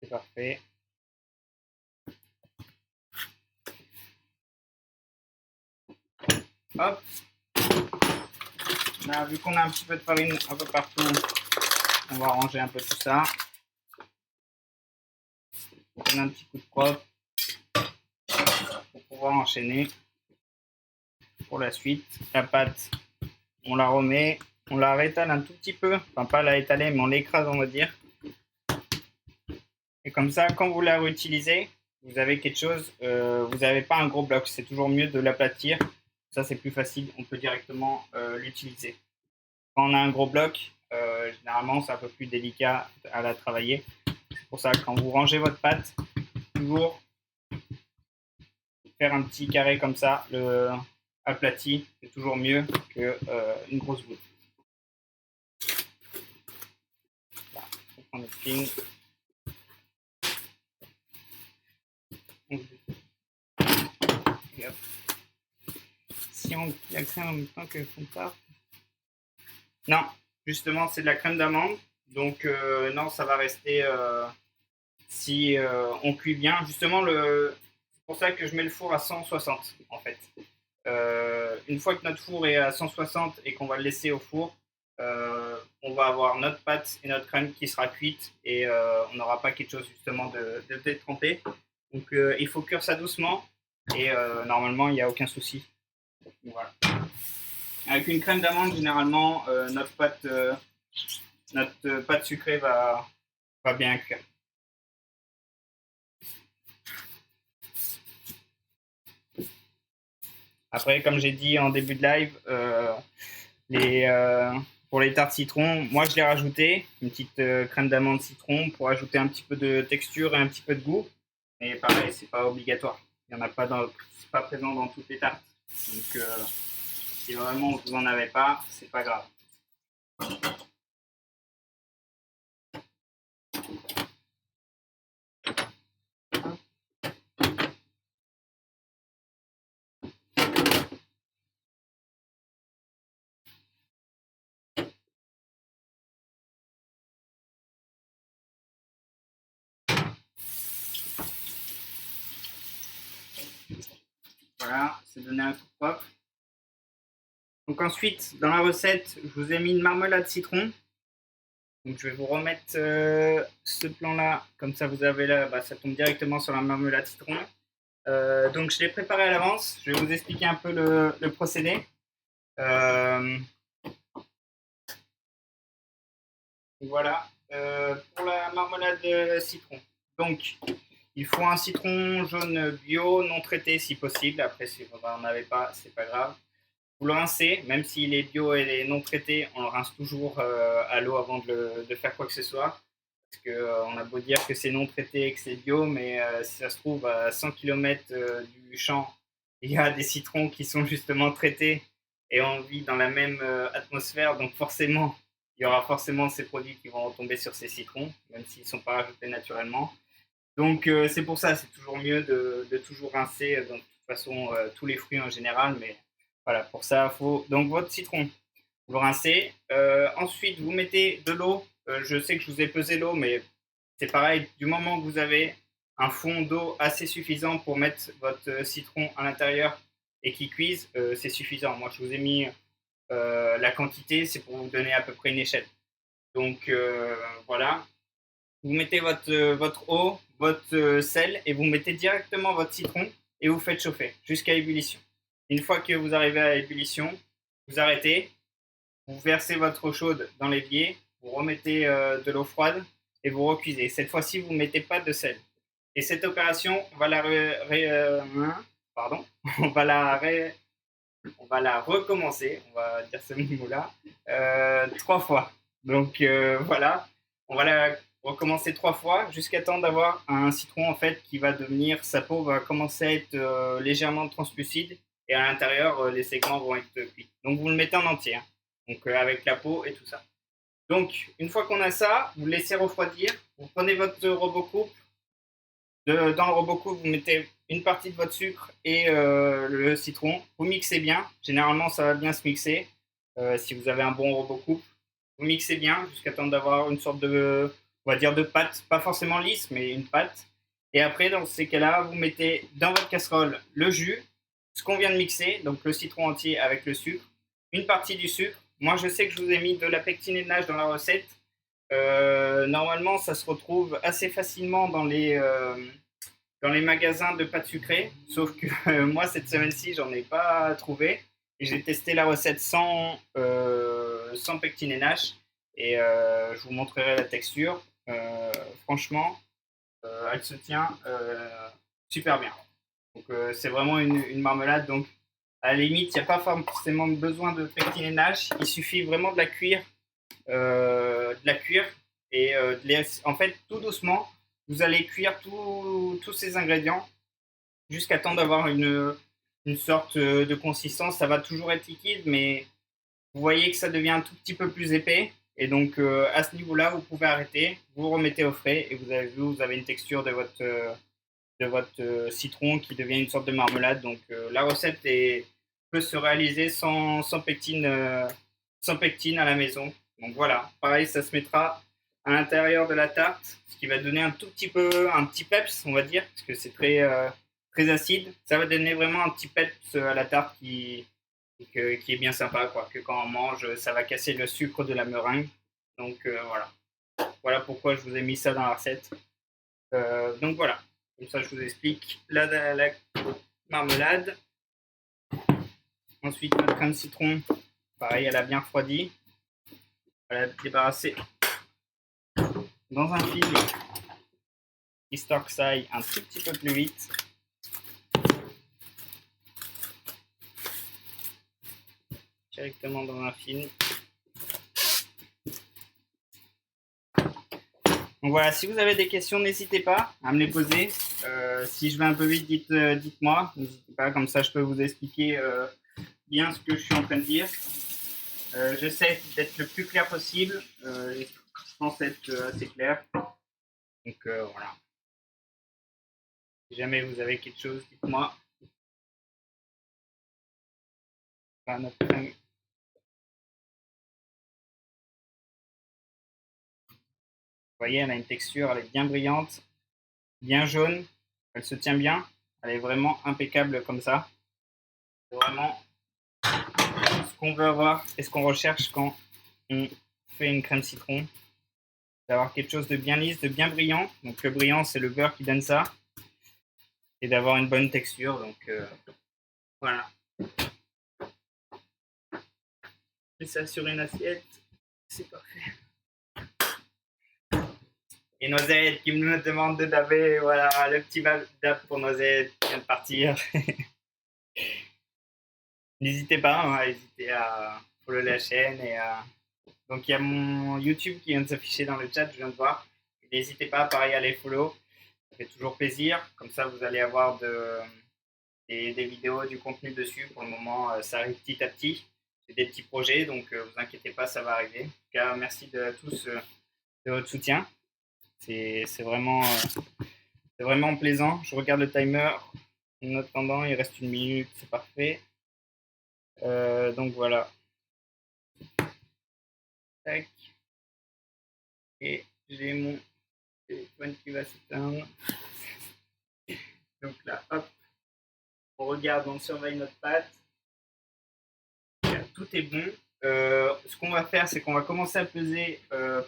c'est parfait. Hop. Là, vu qu'on a un petit peu de farine un peu partout, on va ranger un peu tout ça. On donne un petit coup de propre pour pouvoir enchaîner. Pour la suite, la pâte, on la remet, on la rétale un tout petit peu, enfin pas la étaler, mais on l'écrase, on va dire. Et comme ça, quand vous la réutilisez, vous avez quelque chose, vous n'avez pas un gros bloc. C'est toujours mieux de l'aplatir. Ça, c'est plus facile, on peut directement l'utiliser. Quand on a un gros bloc, généralement, c'est un peu plus délicat à la travailler. C'est pour ça que quand vous rangez votre pâte, toujours faire un petit carré comme ça, le aplati, c'est toujours mieux qu'une grosse boule. Voilà, on est fine. Si on met la crème en même temps que le fond de tarte. Non, justement, c'est de la crème d'amande. Donc, non, ça va rester si on cuit bien. Justement, c'est pour ça que je mets le four à 160 en fait. Une fois que notre four est à 160 et qu'on va le laisser au four, on va avoir notre pâte et notre crème qui sera cuite et on n'aura pas quelque chose justement de détrempé. Donc il faut cuire ça doucement et normalement il n'y a aucun souci. Voilà. Avec une crème d'amande, généralement, notre pâte sucrée va bien cuire. Après, comme j'ai dit en début de live, pour les tartes citron, moi je l'ai rajouté, une petite crème d'amande citron pour ajouter un petit peu de texture et un petit peu de goût. Mais pareil, c'est pas obligatoire. Il y en a pas c'est pas présent dans toutes les tartes. Donc si vraiment vous en avez pas, c'est pas grave. Voilà, c'est donné un coup de propre. Donc ensuite, dans la recette, je vous ai mis une marmelade citron. Donc je vais vous remettre ce plan-là, comme ça vous avez là, ça tombe directement sur la marmelade citron. Donc je l'ai préparé à l'avance, je vais vous expliquer un peu le procédé. Voilà, pour la marmelade citron. Donc il faut un citron jaune bio, non traité si possible. Après si vous n'en avez pas, c'est pas grave. Vous le rincez, même s'il est bio et non traité, on le rince toujours à l'eau avant de faire quoi que ce soit. Parce qu'on a beau dire que c'est non traité et que c'est bio, mais si ça se trouve à 100 km du champ, il y a des citrons qui sont justement traités et on vit dans la même atmosphère, donc forcément, il y aura forcément ces produits qui vont retomber sur ces citrons, même s'ils ne sont pas rajoutés naturellement. Donc c'est pour ça, c'est toujours mieux de toujours rincer, de toute façon, tous les fruits en général, mais voilà, pour ça, il faut donc votre citron, vous le rincez. Ensuite, vous mettez de l'eau. Je sais que je vous ai pesé l'eau, mais c'est pareil, du moment que vous avez un fond d'eau assez suffisant pour mettre votre citron à l'intérieur et qu'il cuise, c'est suffisant. Moi, je vous ai mis la quantité, c'est pour vous donner à peu près une échelle. Donc voilà, vous mettez votre eau, votre sel et vous mettez directement votre citron et vous faites chauffer jusqu'à ébullition. Une fois que vous arrivez à ébullition, vous arrêtez, vous versez votre eau chaude dans l'évier, vous remettez de l'eau froide et vous recuisez. Cette fois-ci, vous ne mettez pas de sel. Et cette opération, on va pardon, on va la recommencer, on va dire ce mot-là, 3 fois. Donc voilà, on va la recommencer 3 fois jusqu'à temps d'avoir un citron en fait qui va devenir, sa peau va commencer à être légèrement translucide et à l'intérieur les segments vont être cuits. Donc vous le mettez en entier, hein. Donc avec la peau et tout ça. Donc une fois qu'on a ça, vous le laissez refroidir, vous prenez votre robot coupe. Dans le robot coupe, vous mettez une partie de votre sucre et le citron. Vous mixez bien. Généralement, ça va bien se mixer. Si vous avez un bon robot coupe, vous mixez bien jusqu'à temps d'avoir une sorte on va dire de pâte, pas forcément lisse, mais une pâte. Et après, dans ces cas-là, vous mettez dans votre casserole le jus, ce qu'on vient de mixer, donc le citron entier avec le sucre, une partie du sucre. Moi, je sais que je vous ai mis de la pectine et de nage dans la recette. Normalement, ça se retrouve assez facilement dans les magasins de pâtes sucrées, sauf que moi, cette semaine-ci, j'en ai pas trouvé. Et j'ai testé la recette sans pectine et nage. Et je vous montrerai la texture. Franchement, elle se tient super bien. Donc, c'est vraiment une marmelade. Donc, à la limite, il n'y a pas forcément besoin de pectine et nage. Il suffit vraiment de la cuire. Et en fait, tout doucement, vous allez cuire tous ces ingrédients jusqu'à temps d'avoir une sorte de consistance. Ça va toujours être liquide, mais vous voyez que ça devient un tout petit peu plus épais. Et donc, à ce niveau-là, vous pouvez arrêter, vous remettez au frais et vous avez une texture de votre citron qui devient une sorte de marmelade. Donc, la recette peut se réaliser sans pectine à la maison. Donc voilà, pareil, ça se mettra à l'intérieur de la tarte, ce qui va donner un tout petit peu, un petit peps, on va dire, parce que c'est très acide. Ça va donner vraiment un petit peps à la tarte qui est bien sympa, quoi. Que quand on mange, ça va casser le sucre de la meringue. Donc voilà. Voilà pourquoi je vous ai mis ça dans la recette. Donc voilà. Comme ça, je vous explique la marmelade. Ensuite, notre crème citron, pareil, elle a bien refroidi. On va la débarrasser dans un film, histoire que ça aille un tout petit peu plus vite. Directement dans un film. Donc voilà, si vous avez des questions, n'hésitez pas à me les poser. Si je vais un peu vite, dites-moi. N'hésitez pas, comme ça je peux vous expliquer bien ce que je suis en train de dire. J'essaie d'être le plus clair possible. Je pense être assez clair. Donc voilà. Si jamais vous avez quelque chose, dites-moi. Enfin, vous voyez, elle a une texture, elle est bien brillante, bien jaune. Elle se tient bien. Elle est vraiment impeccable comme ça. C'est vraiment ce qu'on veut avoir et ce qu'on recherche quand on fait une crème citron. D'avoir quelque chose de bien lisse, de bien brillant. Donc le brillant, c'est le beurre qui donne ça. Et d'avoir une bonne texture. Donc voilà. Mets ça sur une assiette. C'est parfait. Et Noisette qui me demande de daber. Voilà, le petit dab pour Noisette qui vient de partir. N'hésitez pas à follow la chaîne. Donc il y a mon YouTube qui vient de s'afficher dans le chat, je viens de voir. N'hésitez pas, pareil, à les follow. Ça fait toujours plaisir. Comme ça, vous allez avoir des vidéos, du contenu dessus. Pour le moment, ça arrive petit à petit. C'est des petits projets, donc vous inquiétez pas, ça va arriver. En tout cas, merci à tous de votre soutien. C'est vraiment plaisant. Je regarde le timer. En attendant, il reste 1 minute, c'est parfait. Donc voilà. Tac. Et j'ai mon téléphone qui va s'éteindre. Donc là, hop, on regarde, on surveille notre pâte. Tout est bon. Ce qu'on va faire, c'est qu'on va commencer à peser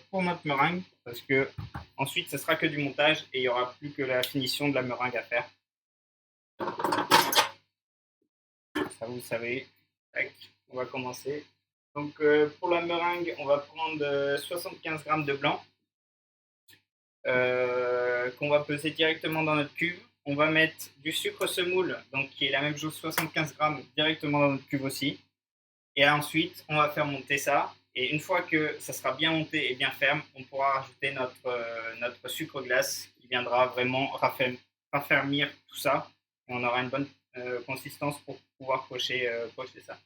pour notre meringue, parce que ensuite, ce sera que du montage et il n'y aura plus que la finition de la meringue à faire. Ça, vous savez. Tac, on va commencer. Donc, pour la meringue, on va prendre 75 g de blanc qu'on va peser directement dans notre cuve. On va mettre du sucre semoule, donc qui est la même chose, 75 g directement dans notre cuve aussi. Et ensuite, on va faire monter ça. Et une fois que ça sera bien monté et bien ferme, on pourra rajouter notre sucre glace qui viendra vraiment raffermir tout ça. Et on aura une bonne consistance pour pouvoir pocher ça.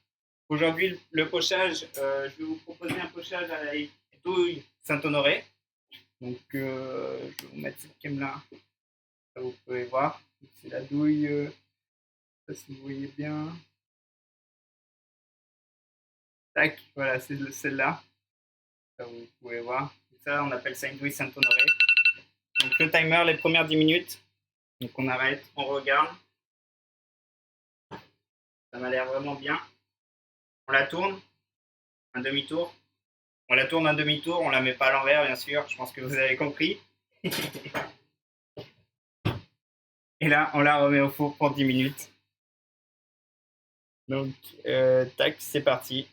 Aujourd'hui, le pochage, je vais vous proposer un pochage à la douille Saint-Honoré. Donc, je vais vous mettre cette crème-là. Ça, vous pouvez voir. C'est la douille. Je ne sais pas si vous voyez bien. Tac, voilà, c'est celle-là. Ça, vous pouvez voir. Ça, on appelle ça une douille Saint-Honoré. Donc le timer, les premières 10 minutes. Donc on arrête, on regarde. Ça m'a l'air vraiment bien. On la tourne un demi-tour. On la tourne un demi-tour, on la met pas à l'envers, bien sûr. Je pense que vous avez compris. Et là, on la remet au four pour 10 minutes. Donc, tac, c'est parti.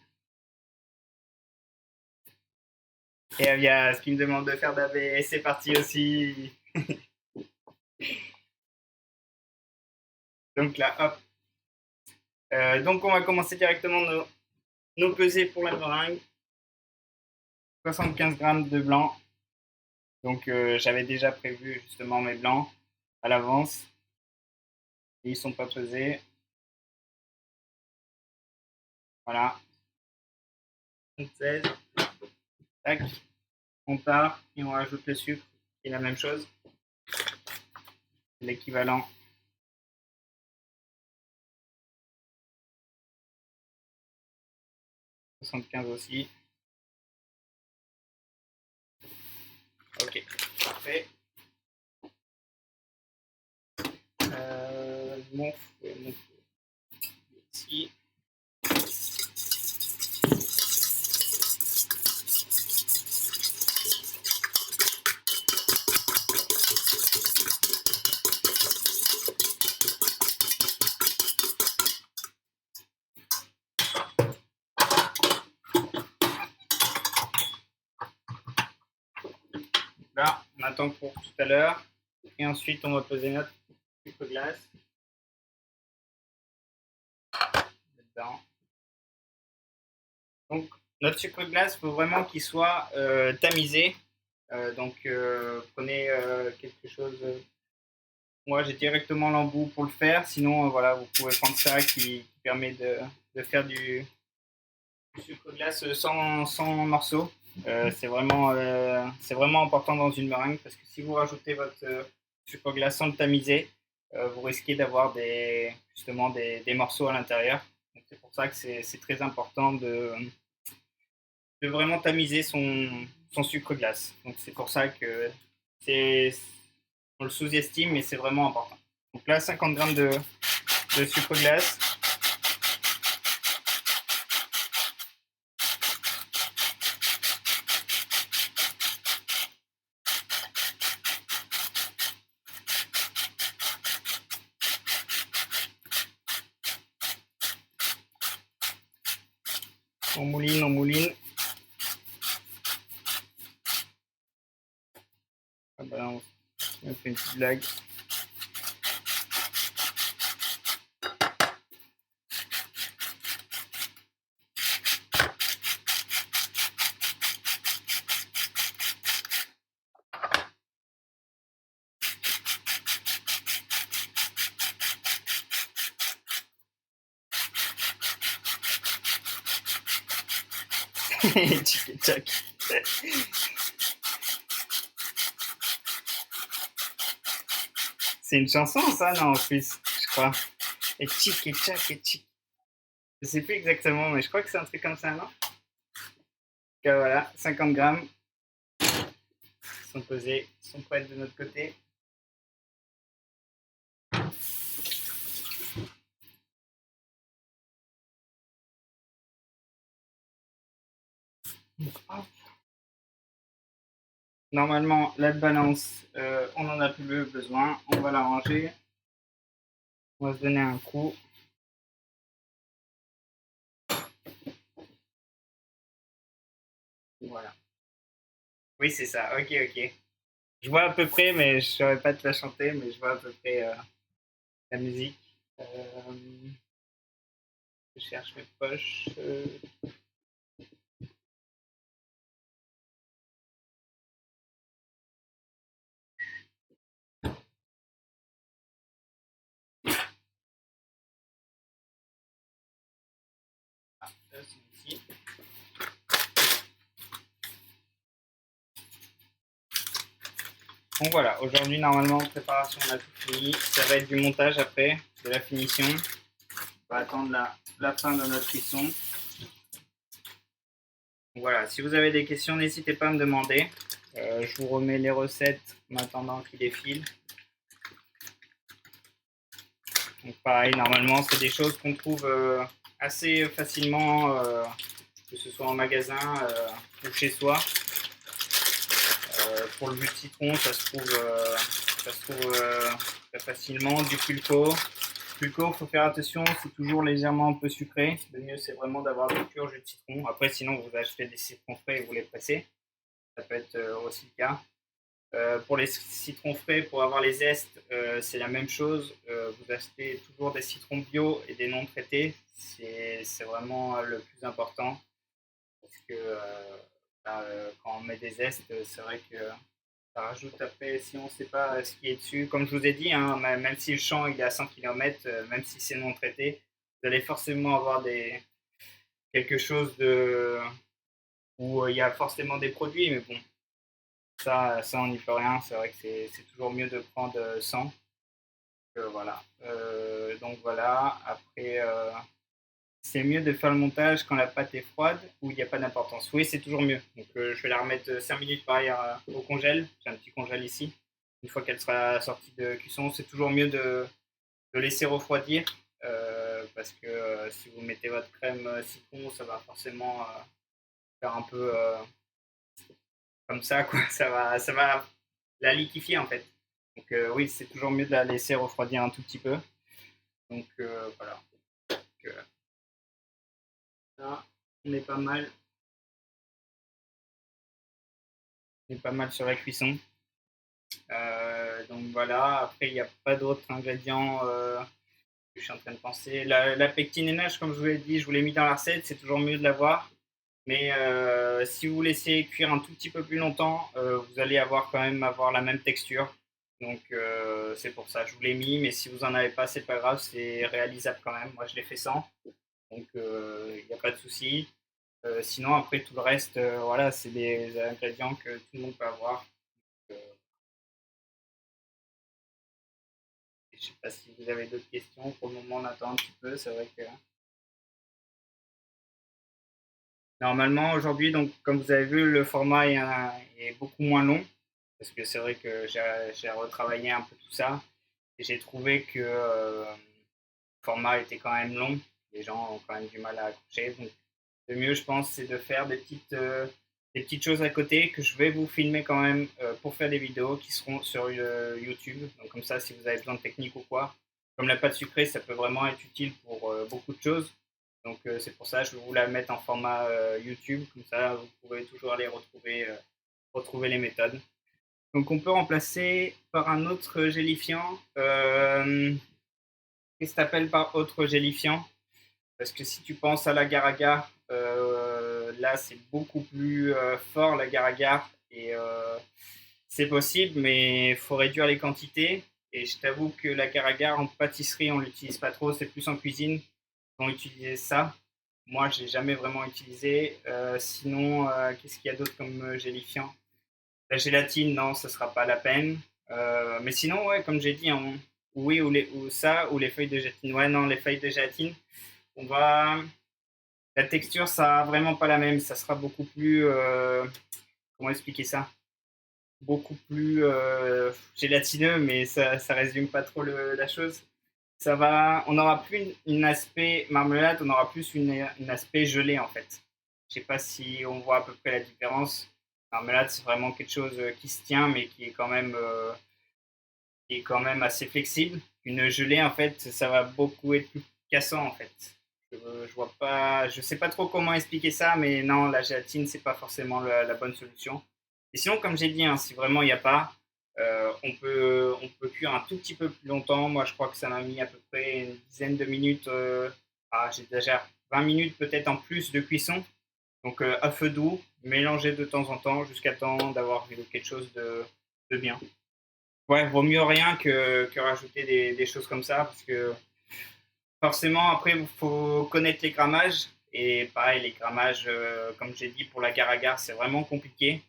Et Avias qui me demande de faire d'AB, c'est parti aussi. Donc là, hop. Donc on va commencer directement nos pesées pour la meringue. 75 grammes de blanc. Donc j'avais déjà prévu justement mes blancs à l'avance. Et ils sont pas pesés. Voilà. 16. Tac. On part et on rajoute le sucre, qui est la même chose. L'équivalent. « 75 aussi. Ok, parfait. Mon fouet ici. Là, on attend pour tout à l'heure. Et ensuite, on va poser notre sucre glace. Dedans. Donc, notre sucre glace, il faut vraiment qu'il soit tamisé. Prenez quelque chose. Moi, j'ai directement l'embout pour le faire. Sinon, voilà, vous pouvez prendre ça qui permet de faire du sucre glace sans morceaux. C'est vraiment important dans une meringue parce que si vous rajoutez votre sucre glace sans le tamiser, vous risquez d'avoir justement des morceaux à l'intérieur. C'est pour ça que c'est très important de vraiment tamiser son sucre glace. Donc c'est pour ça que on le sous-estime, mais c'est vraiment important. Donc là, 50 grammes de sucre glace. On mouline, on mouline. Ah bah on fait une petite blague. Tchic-tchac. C'est une chanson, ça, non, en plus, je crois. Et tchic et tchac et tchic. Je sais plus exactement, mais je crois que c'est un truc comme ça, non? Donc voilà, 50 grammes sont posés, sont prêts de notre côté. Normalement, la balance, on n'en a plus besoin. On va la ranger. On va se donner un coup. Voilà. Oui, c'est ça. Ok, ok. Je vois à peu près, mais je ne saurais pas te la chanter, mais je vois à peu près la musique. Je cherche mes poches. Ah, là, c'est ici. Donc voilà, aujourd'hui, normalement, préparation, on a tout fini. Ça va être du montage après, de la finition. On va attendre la fin de notre cuisson. Donc voilà, si vous avez des questions, n'hésitez pas à me demander. Je vous remets les recettes en attendant qu'il défile. Donc pareil, normalement, c'est des choses qu'on trouve assez facilement, que ce soit en magasin ou chez soi. Pour le jus de citron, ça se trouve très facilement. Du pulco. Pulco, faut faire attention, c'est toujours légèrement un peu sucré. Le mieux, c'est vraiment d'avoir du pur jus de citron. Après, sinon, vous achetez des citrons frais et vous les pressez. Ça peut être aussi le cas. Pour les citrons frais, pour avoir les zestes, c'est la même chose. Vous achetez toujours des citrons bio et des non traités. C'est vraiment le plus important. Parce que quand on met des zestes, c'est vrai que ça rajoute après, si on ne sait pas ce qui est dessus. Comme je vous ai dit, hein, même si le champ il est à 100 km, même si c'est non traité, vous allez forcément avoir quelque chose où il y a forcément des produits, mais bon, ça on n'y peut rien. C'est vrai que c'est toujours mieux de prendre sans. Voilà. Donc voilà, après, c'est mieux de faire le montage quand la pâte est froide ou il n'y a pas d'importance. Oui, c'est toujours mieux. Donc je vais la remettre 5 minutes pareil au congèle. J'ai un petit congèle ici. Une fois qu'elle sera sortie de cuisson, c'est toujours mieux de laisser refroidir parce que si vous mettez votre crème citron, ça va forcément faire un peu comme ça, quoi. Ça va la liquéfier en fait. Donc oui, c'est toujours mieux de la laisser refroidir un tout petit peu. Donc voilà. Donc, là, on est pas mal. On est pas mal sur la cuisson. Donc voilà, après il n'y a pas d'autres ingrédients que je suis en train de penser. La pectine et nage, comme je vous l'ai dit, je vous l'ai mis dans la recette, c'est toujours mieux de l'avoir. Mais si vous laissez cuire un tout petit peu plus longtemps, vous allez avoir quand même avoir la même texture. Donc c'est pour ça, je vous l'ai mis, mais si vous n'en avez pas, c'est pas grave, c'est réalisable quand même. Moi je l'ai fait sans, donc il n'y a pas de souci. Sinon après tout le reste, voilà, c'est des ingrédients que tout le monde peut avoir. Euh, je ne sais pas si vous avez d'autres questions. Pour le moment, on attend un petit peu. C'est vrai que normalement, aujourd'hui, donc, comme vous avez vu, le format est beaucoup moins long. Parce que c'est vrai que j'ai retravaillé un peu tout ça. Et j'ai trouvé que le format était quand même long. Les gens ont quand même du mal à accrocher. Donc, le mieux, je pense, c'est de faire des petites choses à côté que je vais vous filmer quand même pour faire des vidéos qui seront sur YouTube. Donc, comme ça, si vous avez besoin de technique ou quoi, comme la pâte sucrée, ça peut vraiment être utile pour beaucoup de choses. Donc, c'est pour ça que je vais vous la mettre en format YouTube. Comme ça, vous pourrez toujours aller retrouver les méthodes. Donc, on peut remplacer par un autre gélifiant. Qu'est-ce que tu appelles par autre gélifiant? Parce que si tu penses à l'agar-agar, là c'est beaucoup plus fort l'agar-agar et c'est possible, mais il faut réduire les quantités. Et je t'avoue que l'agar-agar en pâtisserie on l'utilise pas trop, c'est plus en cuisine qu'on utilise ça. Moi je l'ai jamais vraiment utilisé. Sinon, qu'est-ce qu'il y a d'autre comme gélifiant? La gélatine, non, ça sera pas la peine. Mais sinon, ouais, comme j'ai dit, oui, ou ça, ou les feuilles de gélatine. Ouais, non, les feuilles de gélatine, on va. La texture, ça sera vraiment pas la même. Ça sera beaucoup plus. Comment expliquer ça? Beaucoup plus gélatineux, mais ça résume pas trop la chose. On n'aura plus une aspect marmelade, on aura plus une aspect gelé en fait. Je sais pas si on voit à peu près la différence. Marmelade, c'est vraiment quelque chose qui se tient, mais qui est quand même assez flexible. Une gelée, en fait, ça va beaucoup être plus cassant en fait. Je vois pas, je sais pas trop comment expliquer ça, mais non, la gélatine, c'est pas forcément la bonne solution. Et sinon, comme j'ai dit, hein, si vraiment il n'y a pas, on peut cuire un tout petit peu plus longtemps. Moi, je crois que ça m'a mis à peu près une dizaine de minutes. J'exagère, 20 minutes peut-être en plus de cuisson. Donc à feu doux, mélanger de temps en temps jusqu'à temps d'avoir quelque chose de bien. Ouais, vaut mieux rien que rajouter des choses comme ça parce que forcément, après, il faut connaître les grammages. Et pareil, les grammages, comme j'ai dit, pour l'agar-agar, c'est vraiment compliqué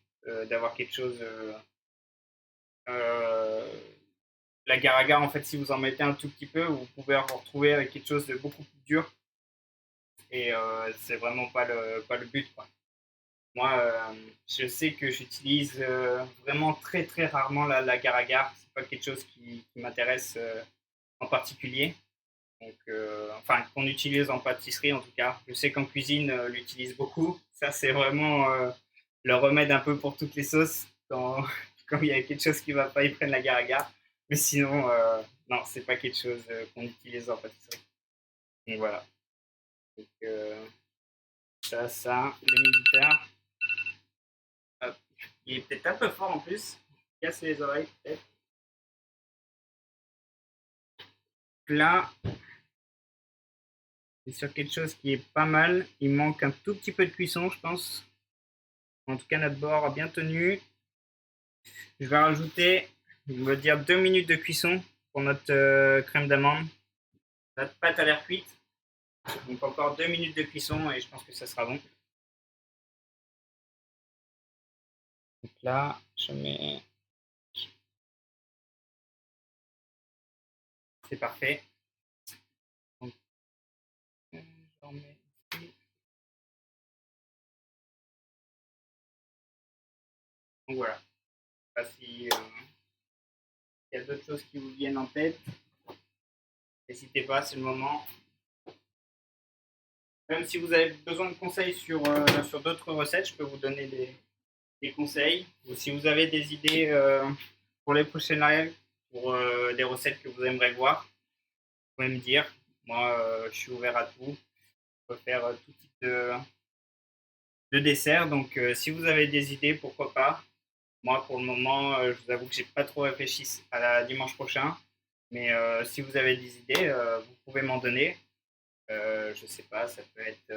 d'avoir quelque chose. Euh, L'agar-agar, en fait, si vous en mettez un tout petit peu, vous pouvez vous retrouver avec quelque chose de beaucoup plus dur. Et c'est vraiment pas le but, quoi. Moi, je sais que j'utilise vraiment très très rarement la agar-agar. C'est pas quelque chose qui m'intéresse en particulier. Donc, enfin, qu'on utilise en pâtisserie en tout cas. Je sais qu'en cuisine, l'utilise beaucoup. Ça, c'est vraiment le remède un peu pour toutes les sauces. Quand, quand il y a quelque chose qui va pas, ils prennent l'agar-agar. Mais sinon, non, c'est pas quelque chose qu'on utilise en pâtisserie. Donc voilà. Donc, ça, le militaire. Hop. Il est peut-être un peu fort en plus. Il casse les oreilles peut-être. Là, c'est sur quelque chose qui est pas mal. Il manque un tout petit peu de cuisson, je pense. En tout cas, notre bord a bien tenu. Je vais rajouter, on va dire 2 minutes de cuisson pour notre crème d'amande. Notre pâte a l'air cuite. Donc encore 2 minutes de cuisson et je pense que ça sera bon. Donc là, je mets. C'est parfait. Donc, je remets ici. Donc voilà. Je sais pas si il y a d'autres choses qui vous viennent en tête. N'hésitez pas, c'est le moment. Même si vous avez besoin de conseils sur d'autres recettes, je peux vous donner des conseils. Ou si vous avez des idées pour les prochaines lives, pour des recettes que vous aimeriez voir, vous pouvez me dire. Moi, je suis ouvert à tout. Je peux faire tout type de dessert. Donc, si vous avez des idées, pourquoi pas. Moi, pour le moment, je vous avoue que j'ai pas trop réfléchi à la dimanche prochain. Mais si vous avez des idées, vous pouvez m'en donner. Je sais pas, ça peut être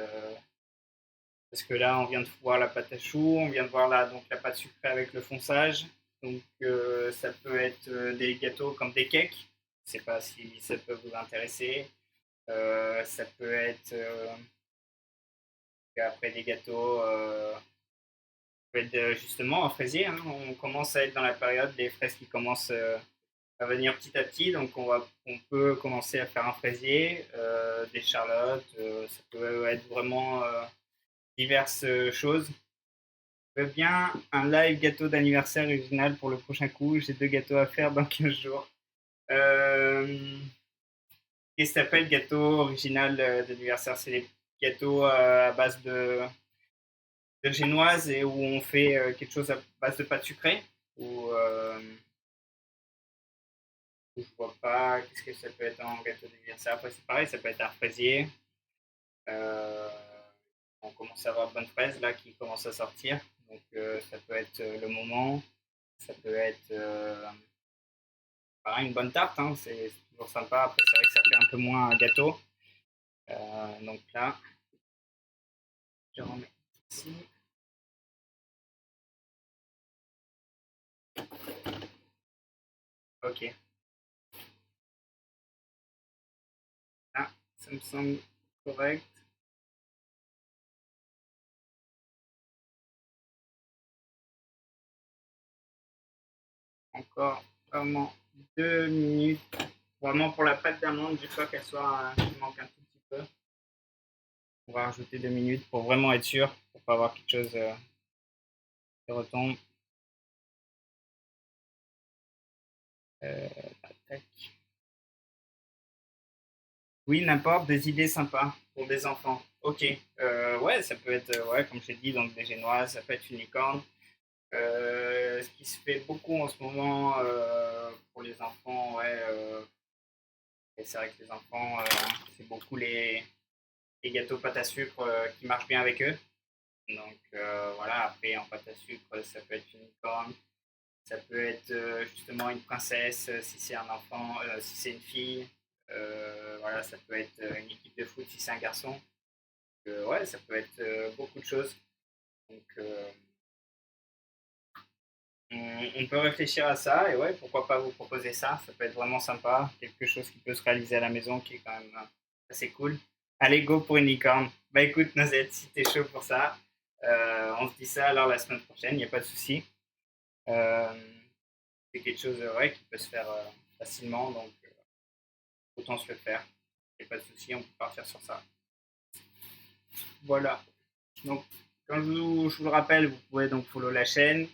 parce que là, on vient de voir la pâte à choux, on vient de voir donc la pâte sucrée avec le fonçage. Donc, ça peut être des gâteaux comme des cakes. Je ne sais pas si ça peut vous intéresser. Ça peut être après des gâteaux, peut être justement en fraisier. Hein. On commence à être dans la période des fraises qui commencent à venir petit à petit. Donc, on peut commencer à faire un fraisier, des charlottes. Ça peut être vraiment diverses choses. Je veux bien un live gâteau d'anniversaire original pour le prochain coup. J'ai 2 gâteaux à faire dans 15 jours. Euh, Qu'est-ce que t'appelles gâteau original d'anniversaire? C'est les gâteaux à base de génoise et où on fait quelque chose à base de pâte sucrée. Ou je vois pas. Qu'est-ce que ça peut être en gâteau d'anniversaire? Après, c'est pareil, ça peut être un fraisier. Euh, on commence à avoir de bonnes fraises là qui commencent à sortir. Donc, ça peut être le moment. Ça peut être une bonne tarte, hein, c'est toujours sympa. Après, c'est vrai que ça fait un peu moins un gâteau. Donc là, je remets ici. Ok, là, ça me semble correct. Encore vraiment 2 minutes. Vraiment pour la pâte d'amande, j'ai peur qu'elle soit, qu'il manque un tout petit peu. On va rajouter 2 minutes pour vraiment être sûr, pour pas avoir quelque chose qui retombe. Euh, tac. Oui, n'importe, des idées sympas pour des enfants. Ok, ouais, ça peut être, ouais, comme je l'ai dit, donc des génoises, ça peut être une licorne. Ce qui se fait beaucoup en ce moment pour les enfants, ouais, et c'est vrai que les enfants, c'est beaucoup les gâteaux pâte à sucre qui marchent bien avec eux. Donc voilà, après en pâte à sucre, ça peut être une licorne, ça peut être justement une princesse si c'est un enfant, si c'est une fille. Voilà, ça peut être une équipe de foot si c'est un garçon. Ouais, ça peut être beaucoup de choses. Donc on peut réfléchir à ça et ouais, pourquoi pas vous proposer ça. Ça peut être vraiment sympa, quelque chose qui peut se réaliser à la maison qui est quand même assez cool. Allez, go pour une licorne. Bah écoute, Nozette, si t'es chaud pour ça, on se dit ça alors la semaine prochaine, il n'y a pas de souci. Euh, c'est quelque chose ouais, qui peut se faire facilement, donc autant se le faire. Il n'y a pas de souci, on peut partir sur ça. Voilà. Donc comme je vous le rappelle, vous pouvez donc follow la chaîne.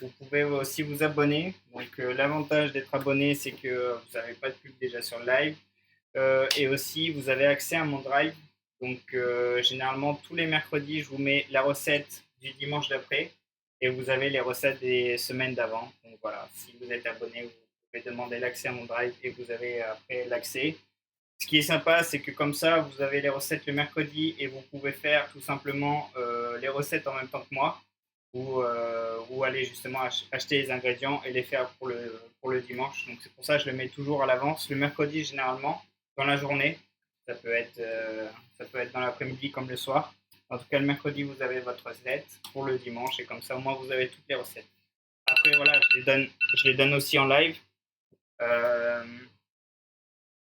Vous pouvez aussi vous abonner. Donc l'avantage d'être abonné, c'est que vous n'avez pas de pub déjà sur le live. Et aussi, vous avez accès à mon drive. Donc généralement, tous les mercredis, je vous mets la recette du dimanche d'après. Et vous avez les recettes des semaines d'avant. Donc voilà, si vous êtes abonné, vous pouvez demander l'accès à mon drive et vous avez après l'accès. Ce qui est sympa, c'est que comme ça, vous avez les recettes le mercredi et vous pouvez faire tout simplement les recettes en même temps que moi ou aller justement acheter les ingrédients et les faire pour le dimanche. Donc c'est pour ça que je le mets toujours à l'avance. Le mercredi, généralement, dans la journée, ça peut être, euh, ça peut être dans l'après-midi comme le soir. En tout cas, le mercredi, vous avez votre recette pour le dimanche et comme ça, au moins, vous avez toutes les recettes. Après, voilà, je les donne aussi en live. Euh,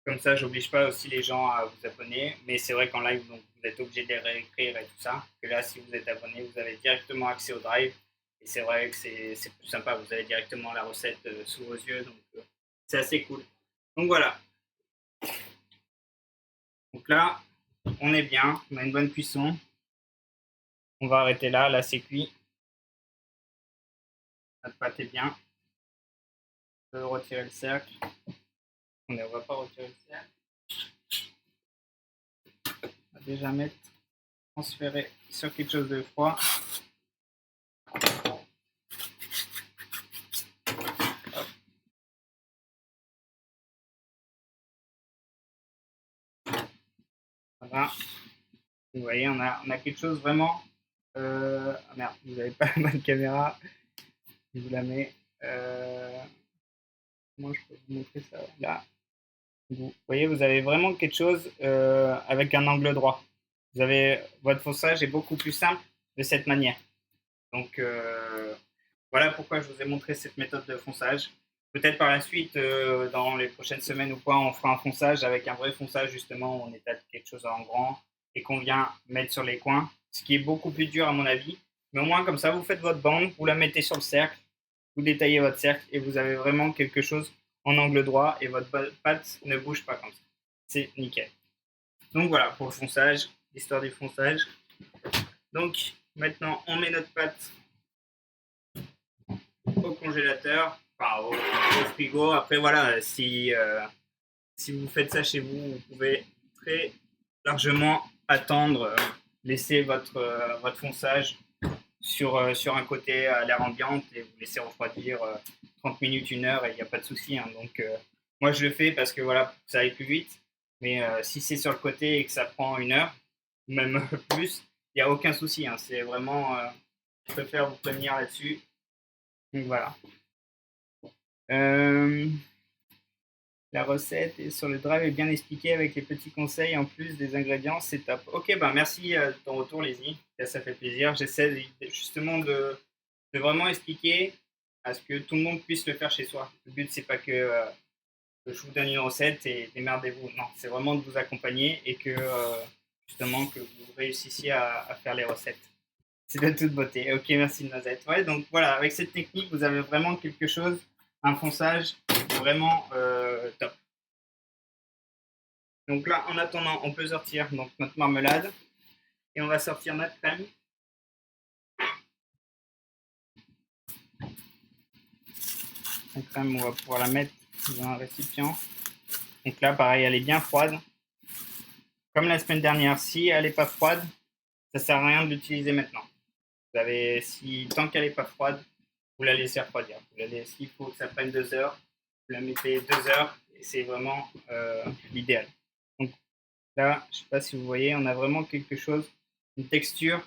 Comme ça, j'oblige pas aussi les gens à vous abonner. Mais c'est vrai qu'en live, donc, vous êtes obligé de les réécrire et tout ça. Que là, si vous êtes abonné, vous avez directement accès au drive. Et c'est vrai que c'est plus sympa. Vous avez directement la recette sous vos yeux. Donc, c'est assez cool. Donc voilà. Donc là, on est bien. On a une bonne cuisson. On va arrêter là. Là, c'est cuit. Notre pâte est bien. On peut retirer le cercle. On ne va pas retirer le cercle. On va déjà mettre, transférer sur quelque chose de froid. Voilà. Vous voyez, on a quelque chose vraiment. Ah merde, vous n'avez pas la bonne caméra. Je vous la mets. Comment je peux vous montrer ça là? Vous voyez, vous avez vraiment quelque chose avec un angle droit. Vous avez votre fonçage est beaucoup plus simple de cette manière. Donc voilà pourquoi je vous ai montré cette méthode de fonçage. Peut-être par la suite, dans les prochaines semaines ou quoi, on fera un fonçage avec un vrai fonçage justement où on étale quelque chose en grand et qu'on vient mettre sur les coins, ce qui est beaucoup plus dur à mon avis. Mais au moins comme ça, vous faites votre bande, vous la mettez sur le cercle, vous détaillez votre cercle et vous avez vraiment quelque chose en angle droit et votre pâte ne bouge pas comme ça. C'est nickel. Donc voilà pour le fonçage, l'histoire du fonçage. Donc maintenant, on met notre pâte au congélateur, enfin au frigo. Après, voilà, si vous faites ça chez vous, vous pouvez très largement attendre, laisser votre fonçage sur un côté à l'air ambiante et vous laissez refroidir 30 minutes, 1 heure et il n'y a pas de souci. Hein. Donc, moi, je le fais parce que voilà, ça aille plus vite. Mais si c'est sur le côté et que ça prend 1 heure, même plus, il n'y a aucun souci. Hein. C'est vraiment, je préfère vous prévenir là-dessus. Donc voilà. Euh, la recette est sur le drive est bien expliquée avec les petits conseils en plus des ingrédients, c'est top. Ok, ben merci de ton retour, Lizzie. Ça fait plaisir. J'essaie justement de vraiment expliquer à ce que tout le monde puisse le faire chez soi. Le but, c'est pas que je vous donne une recette et démerdez-vous. Non, c'est vraiment de vous accompagner et que justement que vous réussissiez à faire les recettes. C'est de toute beauté. Ok, merci de Noisette. Ouais, donc voilà, avec cette technique, vous avez vraiment quelque chose, un fonçage vraiment top. Donc là, en attendant, on peut sortir donc, notre marmelade et on va sortir notre crème. La crème, on va pouvoir la mettre dans un récipient. Donc là, pareil, elle est bien froide. Comme la semaine dernière, si elle n'est pas froide, ça sert à rien de l'utiliser maintenant. Vous avez, si, tant qu'elle n'est pas froide, vous la laissez refroidir. S'il faut que ça prenne 2 heures, vous la mettez 2 heures et c'est vraiment l'idéal. Donc là, je ne sais pas si vous voyez, on a vraiment quelque chose, une texture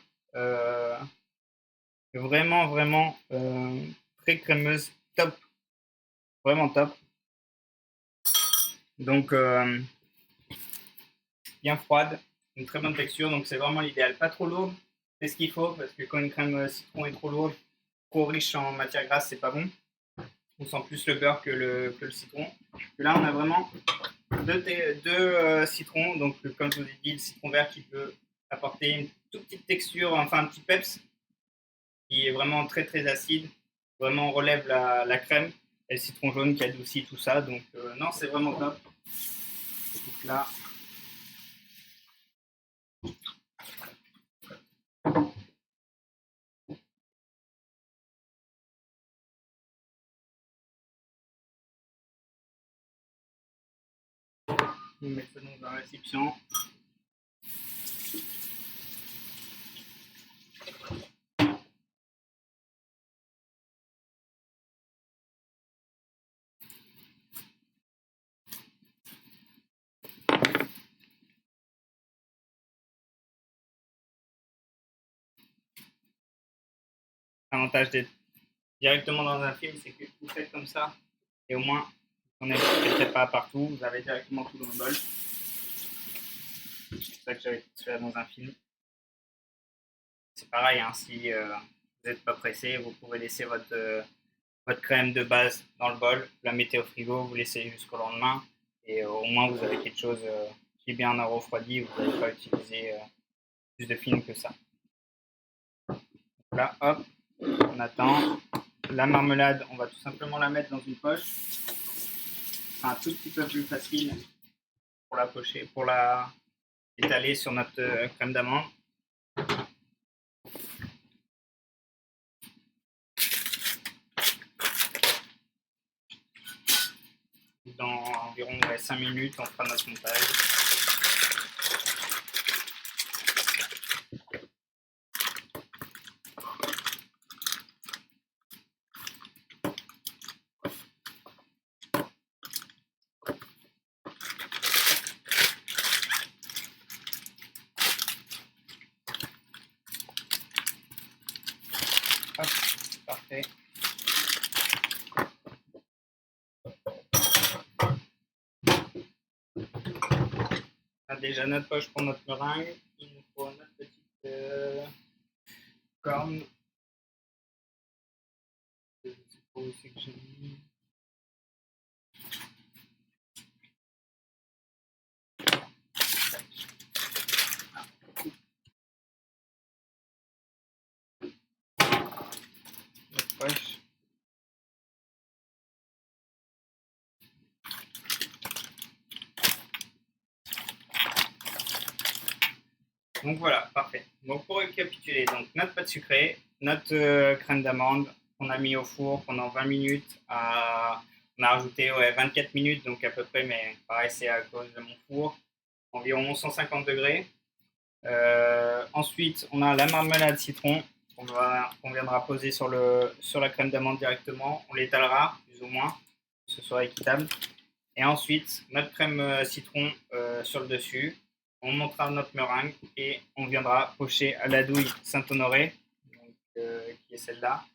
vraiment, vraiment très crémeuse, top, vraiment top. Donc bien froide, une très bonne texture, donc c'est vraiment l'idéal. Pas trop lourd, c'est ce qu'il faut parce que quand une crème citron est trop lourde, trop riche en matière grasse, c'est pas bon. On sent plus le beurre que le citron. Et là, on a vraiment deux citrons, donc comme je vous ai dit, le citron vert qui peut apporter une toute petite texture, enfin un petit peps, qui est vraiment très très acide, vraiment relève la crème, et le citron jaune qui adoucit tout ça. Donc non, c'est vraiment top. Donc là, Vous mettez ça dans un récipient. L'avantage d'être directement dans un film, c'est que vous faites comme ça et au moins on ne mettez pas partout, vous avez directement tout dans le bol. C'est pour ça que j'avais fait dans un film. C'est pareil, hein, si vous n'êtes pas pressé, vous pouvez laisser votre crème de base dans le bol, vous la mettez au frigo, vous laissez jusqu'au lendemain et au moins vous avez quelque chose qui est bien refroidi, vous n'allez pas utiliser plus de film que ça. Là, hop, on attend. La marmelade, on va tout simplement la mettre dans une poche. C'est un tout petit peu plus facile pour la pocher, pour la étaler sur notre crème d'amande. Dans environ 5 minutes, on fera notre montage. Hop, c'est parfait. On a déjà notre poche pour notre meringue. Il nous faut notre petite corne. Je sais pas où c'est que j'ai mis. Notre poche. Donc voilà, parfait. Donc pour récapituler, donc notre pâte sucrée, notre crème d'amande qu'on a mis au four pendant 20 minutes, on a rajouté 24 minutes, donc à peu près, mais pareil c'est à cause de mon four, environ 150 degrés. Ensuite, on a la marmelade citron qu'on viendra poser sur la crème d'amande directement. On l'étalera plus ou moins, que ce soit équitable. Et ensuite, notre crème citron sur le dessus. On montera notre meringue et on viendra pocher à la douille Saint-Honoré, qui est celle-là.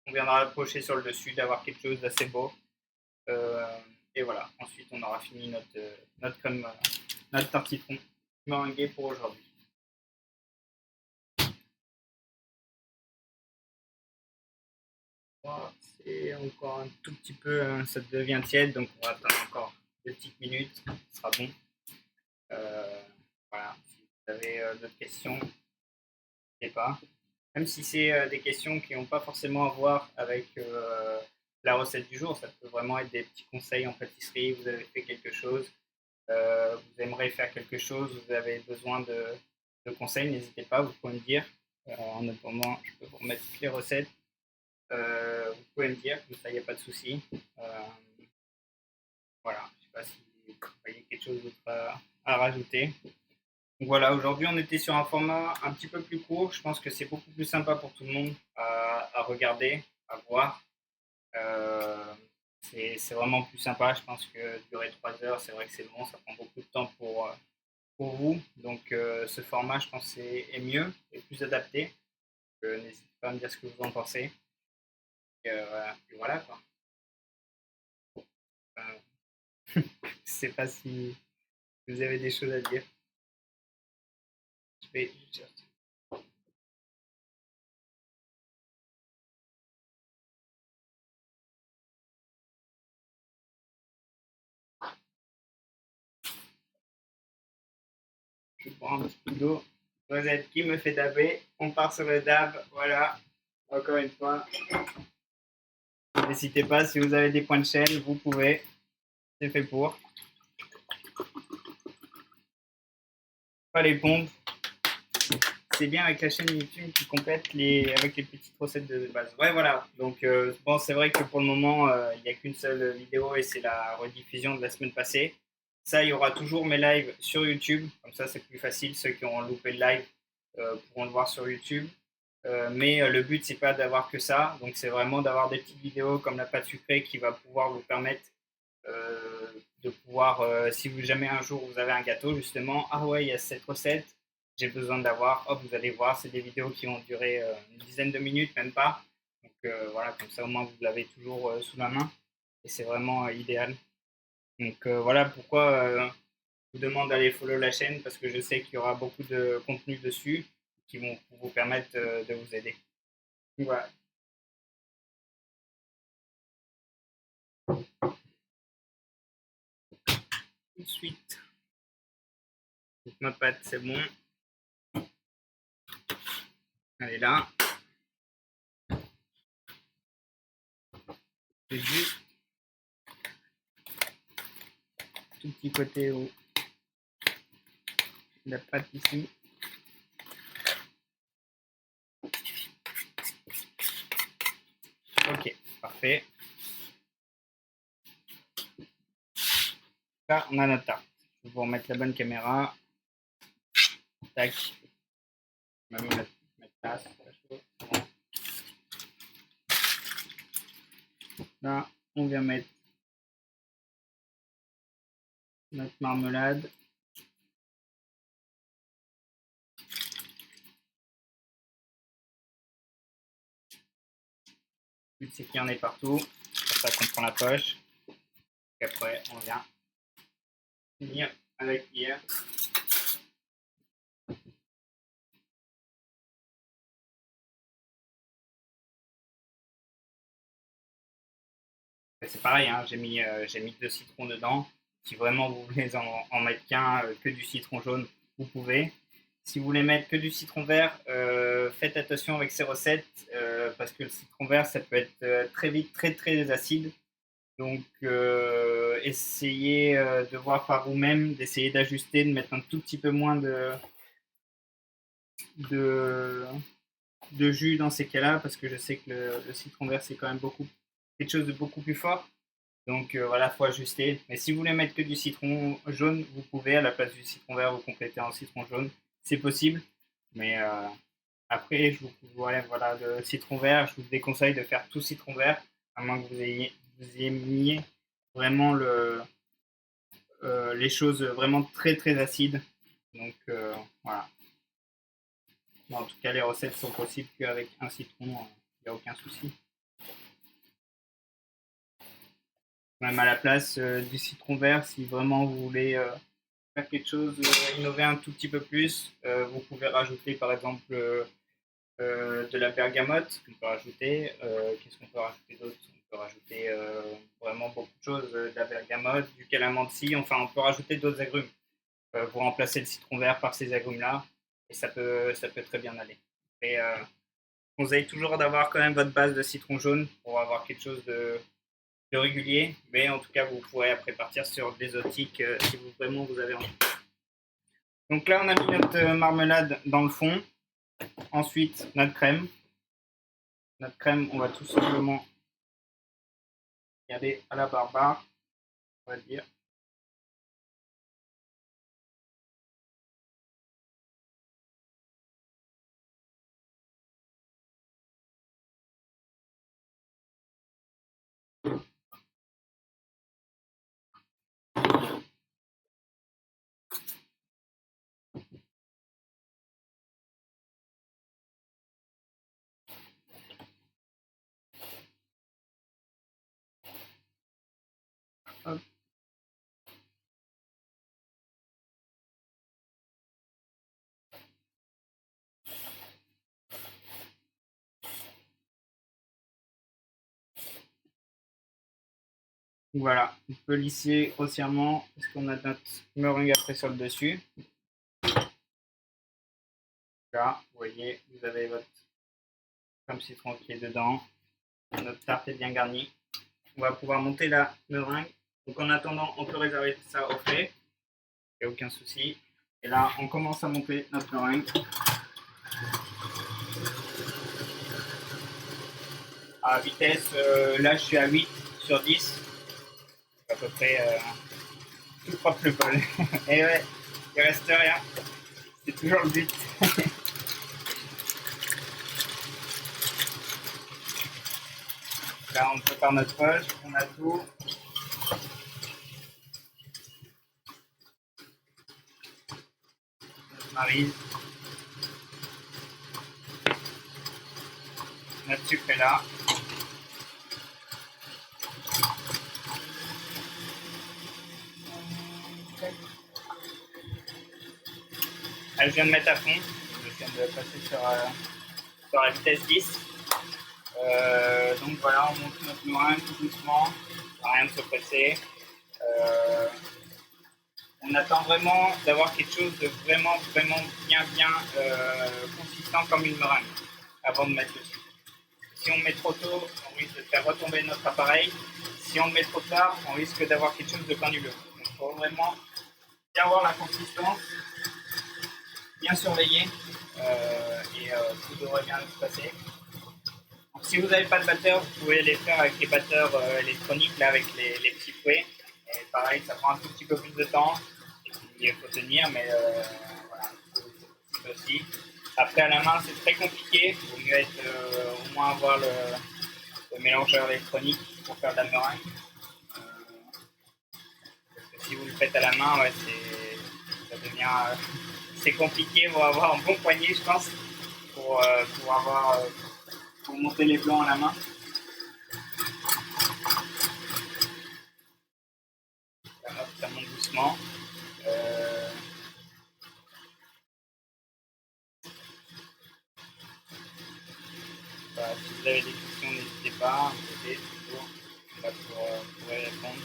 On viendra pocher sur le dessus, d'avoir quelque chose d'assez beau. Et voilà, ensuite on aura fini notre crème, notre tarte citron meringuée pour aujourd'hui. C'est encore un tout petit peu, ça devient tiède, donc on va attendre encore 2 petites minutes, ce sera bon. Voilà, si vous avez d'autres questions, n'hésitez pas. Même si c'est des questions qui n'ont pas forcément à voir avec la recette du jour, ça peut vraiment être des petits conseils en pâtisserie, vous avez fait quelque chose, vous aimeriez faire quelque chose, vous avez besoin de conseils, n'hésitez pas, vous pouvez me dire. En attendant, je peux vous remettre toutes les recettes. Vous pouvez me dire, comme ça il n'y a pas de souci. Voilà, je ne sais pas si vous voyez quelque chose d'autre à rajouter. Donc voilà, aujourd'hui on était sur un format un petit peu plus court. Je pense que c'est beaucoup plus sympa pour tout le monde à regarder, à voir. C'est vraiment plus sympa. Je pense que durer 3 heures, c'est vrai que c'est long, ça prend beaucoup de temps pour vous. Donc ce format, je pense, est mieux et plus adapté. N'hésitez pas à me dire ce que vous en pensez. Et voilà quoi. Je ne sais pas si vous avez des choses à dire. Je vais chercher. Je prends un petit peu d'eau. Rosette qui me fait daber. On part sur le dab. Voilà. Encore une fois. N'hésitez pas, si vous avez des points de chaîne, vous pouvez. C'est fait pour. Pas les pompes. c'est bien avec la chaîne YouTube qui complète avec les petites recettes de base. Ouais, voilà. Donc, bon, c'est vrai que pour le moment, il n'y a qu'une seule vidéo et c'est la rediffusion de la semaine passée. Ça, il y aura toujours mes lives sur YouTube. Comme ça, c'est plus facile. Ceux qui auront loupé le live pourront le voir sur YouTube. Mais le but, c'est pas d'avoir que ça. Donc, c'est vraiment d'avoir des petites vidéos comme la pâte sucrée qui va pouvoir vous permettre de pouvoir, si vous jamais un jour vous avez un gâteau, justement, ah ouais, il y a cette recette, j'ai besoin d'avoir, hop, vous allez voir, c'est des vidéos qui vont durer une dizaine de minutes, même pas. Donc voilà, comme ça au moins vous l'avez toujours sous la main et c'est vraiment idéal. Donc voilà pourquoi je vous demande d'aller follow la chaîne parce que je sais qu'il y aura beaucoup de contenu dessus qui vont vous permettre de vous aider. Donc, voilà. Tout de suite. Donc, ma pâte, c'est bon. Elle est là. C'est juste tout petit côté où la pâte ici. Ok, parfait. Là, on a notre tarte. Je vais vous remettre la bonne caméra. Tac. Je vais mettre place. Là, on vient mettre notre marmelade. Le but, c'est qu'il y en ait partout. C'est pour ça qu'on prend la poche. Et après, on vient finir avec hier. C'est pareil, hein, j'ai mis 2 citrons dedans. Si vraiment vous voulez en mettre qu'un, que du citron jaune, vous pouvez. Si vous voulez mettre que du citron vert, faites attention avec ces recettes parce que le citron vert, ça peut être très vite très très acide. Donc essayez de voir par vous-même, d'essayer d'ajuster, de mettre un tout petit peu moins de, de jus dans ces cas-là parce que je sais que le citron vert, c'est quand même quelque chose de beaucoup plus fort. Donc voilà, il faut ajuster. Mais si vous voulez mettre que du citron jaune, vous pouvez à la place du citron vert, vous compléter en citron jaune. C'est possible. Mais après, voilà, le citron vert, je vous déconseille de faire tout citron vert, à moins que vous aimiez vraiment les choses vraiment très très acides. Donc voilà. Bon, en tout cas, les recettes sont possibles qu'avec un citron, il n'y a aucun souci. Même à la place du citron vert, si vraiment vous voulez faire quelque chose, innover un tout petit peu plus, vous pouvez rajouter par exemple de la bergamote qu'on peut rajouter. Qu'est-ce qu'on peut rajouter d'autre? On peut rajouter vraiment beaucoup de choses, de la bergamote, du calamansi, enfin on peut rajouter d'autres agrumes. Vous remplacez le citron vert par ces agrumes-là et ça peut très bien aller. Et conseille toujours d'avoir quand même votre base de citron jaune pour avoir quelque chose de régulier, mais en tout cas vous pourrez après partir sur des optiques si vraiment vous avez envie. Donc là on a mis notre marmelade dans le fond, ensuite notre crème. Notre crème, on va tout simplement y aller à la barbare, on va dire. Hop. Voilà, on peut lisser grossièrement parce qu'on a notre meringue après sur le dessus. Là, vous voyez, vous avez votre crème citron qui est dedans. Notre tarte est bien garnie. On va pouvoir monter la meringue. Donc en attendant, on peut réserver ça au frais. Il n'y a aucun souci. Et là, on commence à monter notre meringue. À vitesse, là je suis à 8 sur 10. À peu près tout propre le bol. Et ouais, il reste rien. C'est toujours le but. Là, on prépare notre poche, on a tout. Notre marine. Notre sucre est là. Là, je viens de mettre à fond. Je viens de passer sur la vitesse 10. Donc voilà, on monte notre meringue tout doucement. Rien de se presser. On attend vraiment d'avoir quelque chose de vraiment bien consistant comme une meringue avant de mettre le sucre. Si on met trop tôt, on risque de faire retomber notre appareil. Si on le met trop tard, on risque d'avoir quelque chose de granuleux. Donc il faut vraiment bien voir la consistance, bien surveiller et tout devrait bien se passer. Donc, si vous n'avez pas de batteur, vous pouvez les faire avec les batteurs électroniques, là, avec les petits fouets. Et pareil, ça prend un tout petit peu plus de temps. Et puis il faut tenir, mais voilà, c'est aussi. Après, à la main, c'est très compliqué. Il vaut mieux être, au moins avoir le mélangeur électronique pour faire de la meringue. Parce que si vous le faites à la main, ouais, ça devient c'est compliqué. Il faut avoir un bon poignet, je pense, pour pour monter les blancs à la main. Ça monte doucement. Voilà, si vous avez des questions, n'hésitez pas à me poser toujours là pour y répondre.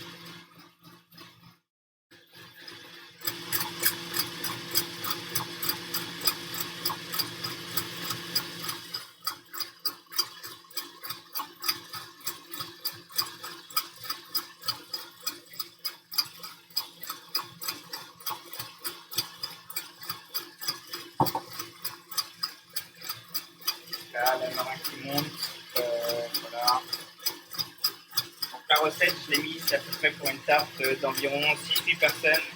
Là, la meringue qui monte. Voilà. Donc la recette, je l'ai mise à peu près pour une tarte d'environ 6-8 personnes.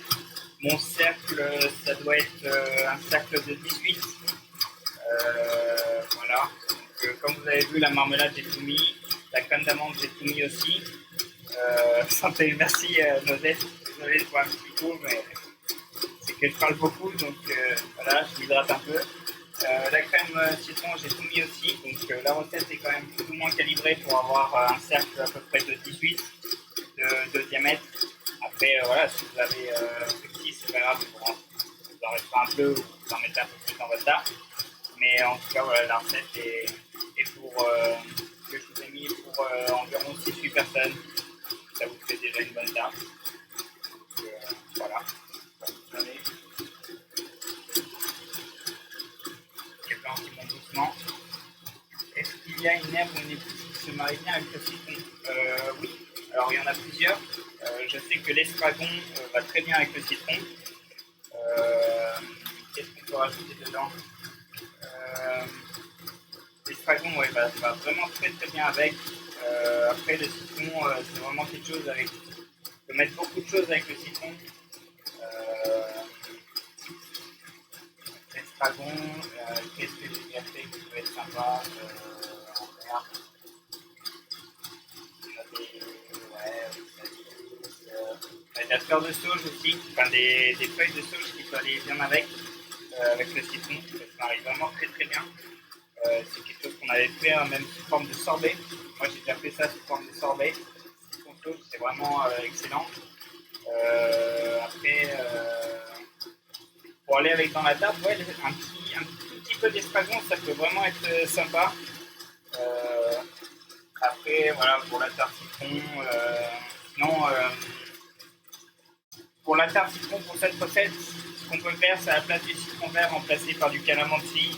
Mon cercle, ça doit être un cercle de 18. Voilà. Donc, comme vous avez vu, la marmelade, j'ai tout mis. La crème d'amande, j'ai tout mis aussi. Santé, merci Nosette. Désolé, je vois un petit coup, mais c'est que je parle beaucoup, donc voilà, je m'hydrate un peu. La crème citron, j'ai tout mis aussi. Donc la recette est quand même plus ou moins calibrée pour avoir un cercle à peu près de 18 de diamètre. Après, voilà, si vous avez petit, c'est pas grave, vous en restera un peu ou vous en mettez un peu plus dans votre tarte. Mais en tout cas, voilà, la recette est pour que je vous ai mis pour environ 6-8 personnes. Ça vous fait déjà une bonne tarte. Donc, voilà. Vous savez, les blancs qui montent doucement. Est-ce qu'il y a une herbe ou une épice qui se marie bien avec le citron? Oui. Alors, il y en a plusieurs. Je sais que l'estragon va très bien avec le citron. Qu'est-ce qu'on peut rajouter dedans? L'estragon, ouais, va vraiment très bien avec. Après, le citron, c'est vraiment quelque chose avec. On peut mettre beaucoup de choses avec le citron. L'estragon, qu'est-ce que j'ai bien fait qui peut être sympa en herbe? Ouais, de la fleur de sauge aussi, enfin des feuilles de sauge qui peuvent aller bien avec le citron. Ça arrive vraiment très bien. C'est quelque chose qu'on avait fait même sous forme de sorbet. Moi j'ai déjà fait ça sous forme de sorbet. Citron sauge, c'est vraiment excellent. Après, pour aller avec dans la tarte, ouais, un tout petit peu d'estragon, ça peut vraiment être sympa. Après, voilà, pour la tarte citron, sinon, pour la tarte citron, pour cette recette, ce qu'on peut faire, c'est à la place du citron vert remplacé par du calamansi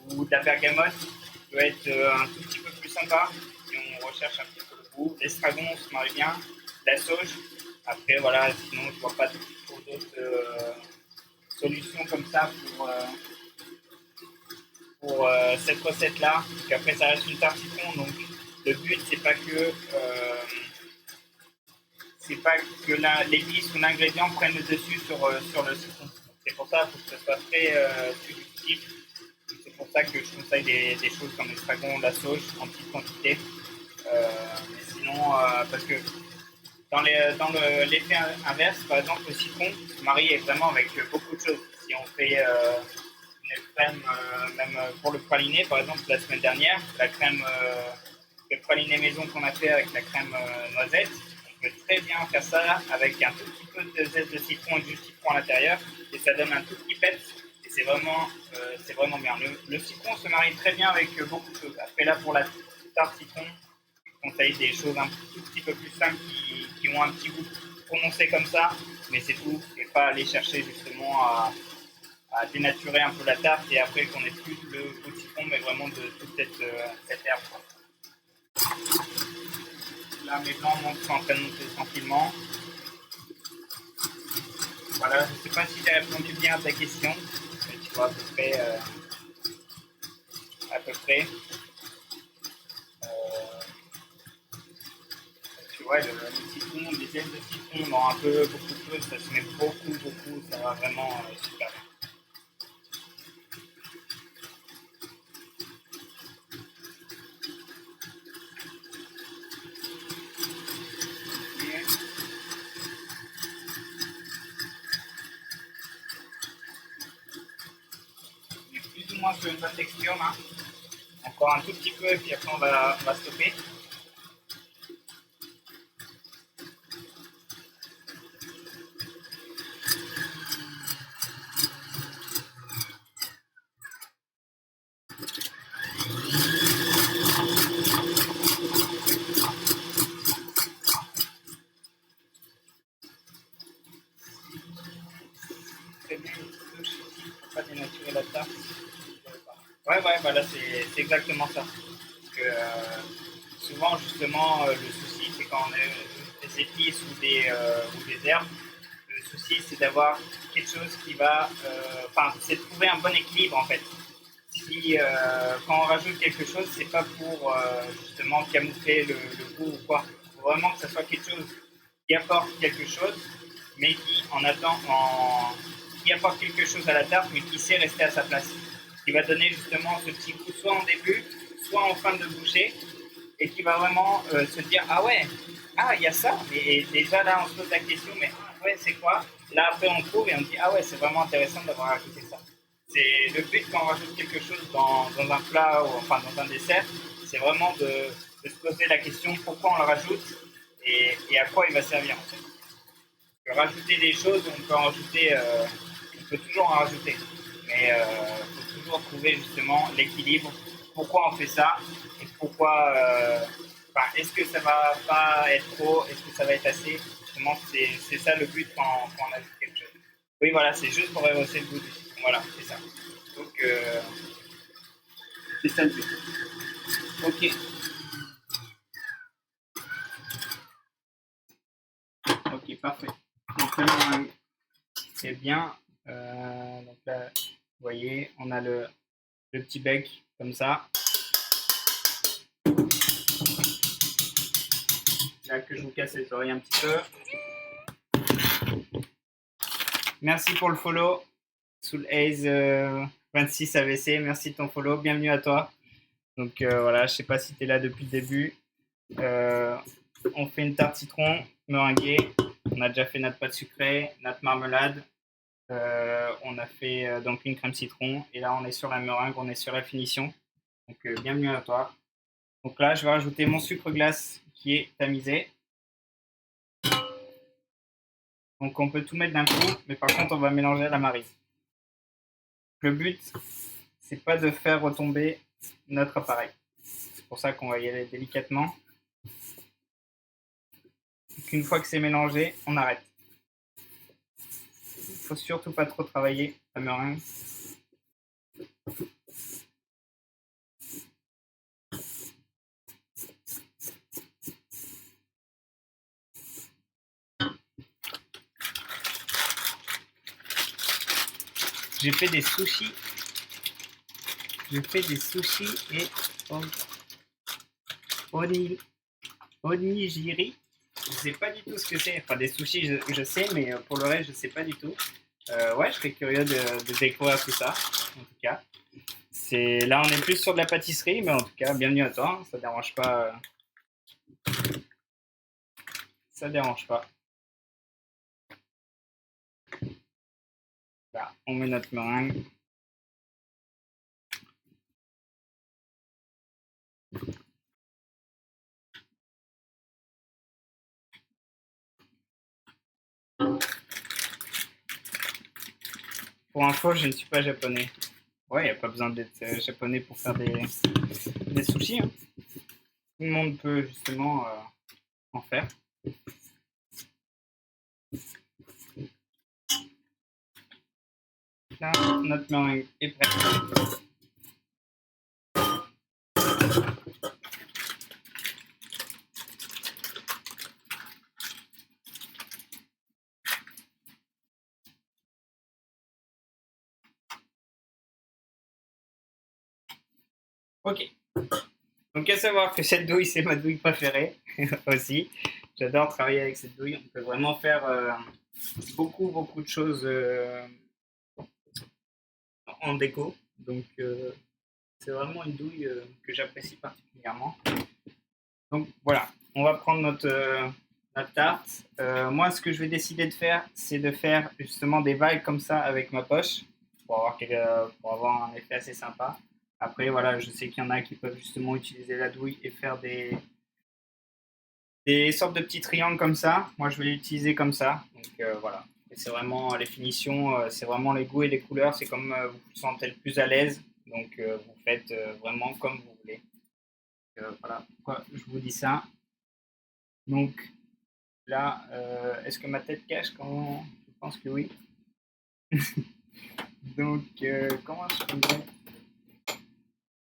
ou de la bergamote, qui peut être un tout petit peu plus sympa si on recherche un petit peu le goût. L'estragon, se marie bien. La sauge. Après, voilà, sinon, je vois pas trop d'autres solutions comme ça pour cette recette-là. Parce qu'après, ça reste une tarte citron, donc le but c'est pas que l'épice ou l'ingrédient prenne le dessus sur le citron. C'est pour ça qu'il faut que ce soit très subjectif. C'est pour ça que je conseille des choses comme l'estragon, la sauge en petite quantité. Mais sinon, parce que dans l'effet inverse, par exemple, le citron se marie vraiment avec beaucoup de choses. Si on fait une crème, même pour le praliné, par exemple, la semaine dernière, la crème, le praliné maison qu'on a fait avec la crème noisette, on peut très bien faire ça avec un tout petit peu de zeste de citron et du citron à l'intérieur, et ça donne un tout petit peps, et c'est vraiment bien. Le citron se marie très bien avec beaucoup de choses. Après là, pour la tarte citron, je conseille des choses un tout petit peu plus simples qui ont un petit goût prononcé comme ça, mais c'est tout, et pas aller chercher justement à dénaturer un peu la tarte et après qu'on ait plus le goût de citron, mais vraiment de toute cette herbe. Là, mes blancs sont en train de monter tranquillement. Voilà, je ne sais pas si j'ai répondu bien à ta question, mais tu vois à peu près. Tu vois, le citron, les ailes de citron dans un peu beaucoup de choses, ça se met beaucoup, ça va vraiment super bien. On est plus ou moins sur une bonne texture là. Encore un tout petit peu et puis après on va stopper. Très bien, pour pas dénaturer la tarte. Ouais, voilà, c'est exactement ça. Parce que souvent, justement, le souci, c'est quand on a des épices ou des herbes, le souci, c'est d'avoir quelque chose qui va. Enfin, c'est de trouver un bon équilibre, en fait. Si, quand on rajoute quelque chose, c'est pas pour justement camoufler le goût ou quoi. Il faut vraiment que ça soit quelque chose qui apporte quelque chose, mais qui apporte quelque chose à la tarte, mais qui sait rester à sa place. Qui va donner justement ce petit goût soit en début, soit en fin de bouchée, et qui va vraiment se dire ah ouais, ah il y a ça, et déjà là on se pose la question mais ah, ouais c'est quoi? Là après on trouve et on dit ah ouais c'est vraiment intéressant d'avoir ajouté ça. C'est le but quand on rajoute quelque chose dans un plat ou enfin dans un dessert, c'est vraiment de se poser la question pourquoi on le rajoute et à quoi il va servir en fait. Rajouter des choses, on peut en rajouter, on peut toujours en rajouter, mais il faut toujours trouver justement l'équilibre. Pourquoi on fait ça et pourquoi est-ce que ça va pas être trop, est-ce que ça va être assez. Justement, c'est ça le but quand on ajoute quelque chose. Oui, voilà, c'est juste pour rehausser le goût du citron. Voilà, c'est ça. Donc, c'est ça le but. Ok. Ok, parfait. Donc, c'est bien. Donc là, vous voyez, on a le petit bec comme ça. Là que je vous casse les oreilles un petit peu. Merci pour le follow. Soul Haze 26 AVC, merci de ton follow. Bienvenue à toi. Donc voilà, je sais pas si tu es là depuis le début. On fait une tarte citron meringuée. On a déjà fait notre pâte sucrée, notre marmelade. On a fait donc une crème citron. Et là, on est sur la meringue, on est sur la finition. Donc bienvenue à toi. Donc là, je vais rajouter mon sucre glace qui est tamisé. Donc on peut tout mettre d'un coup, mais par contre, on va mélanger à la marise. Le but, c'est pas de faire retomber notre appareil. C'est pour ça qu'on va y aller délicatement. Une fois que c'est mélangé, on arrête. Il faut surtout pas trop travailler la meringue. J'ai fait des sushis. Et Oni, onigiri. Je sais pas du tout ce que c'est. Enfin, des sushis, je sais, mais pour le reste, je sais pas du tout. Ouais, je serais curieux de découvrir tout ça, en tout cas. Là, on est plus sur de la pâtisserie, mais en tout cas, bienvenue à toi. Hein, ça dérange pas. Ça dérange pas. Là, on met notre meringue. Pour info, je ne suis pas japonais. Ouais, il n'y a pas besoin d'être japonais pour faire des sushis. Hein. Tout le monde peut justement en faire. Là, notre meringue est prête. Ok. Donc à savoir que cette douille, c'est ma douille préférée aussi. J'adore travailler avec cette douille. On peut vraiment faire beaucoup de choses en déco. Donc c'est vraiment une douille que j'apprécie particulièrement. Donc voilà, on va prendre notre tarte. Moi, ce que je vais décider de faire, c'est de faire justement des vagues comme ça avec ma poche pour avoir un effet assez sympa. Après, voilà, je sais qu'il y en a qui peuvent justement utiliser la douille et faire des sortes de petits triangles comme ça. Moi, je vais l'utiliser comme ça. Donc voilà. Et c'est vraiment les finitions, c'est vraiment les goûts et les couleurs. C'est comme vous vous sentez le plus à l'aise. Donc vous faites vraiment comme vous voulez. Voilà pourquoi je vous dis ça. Donc là, est-ce que ma tête cache quand je pense que oui. Donc comment je fais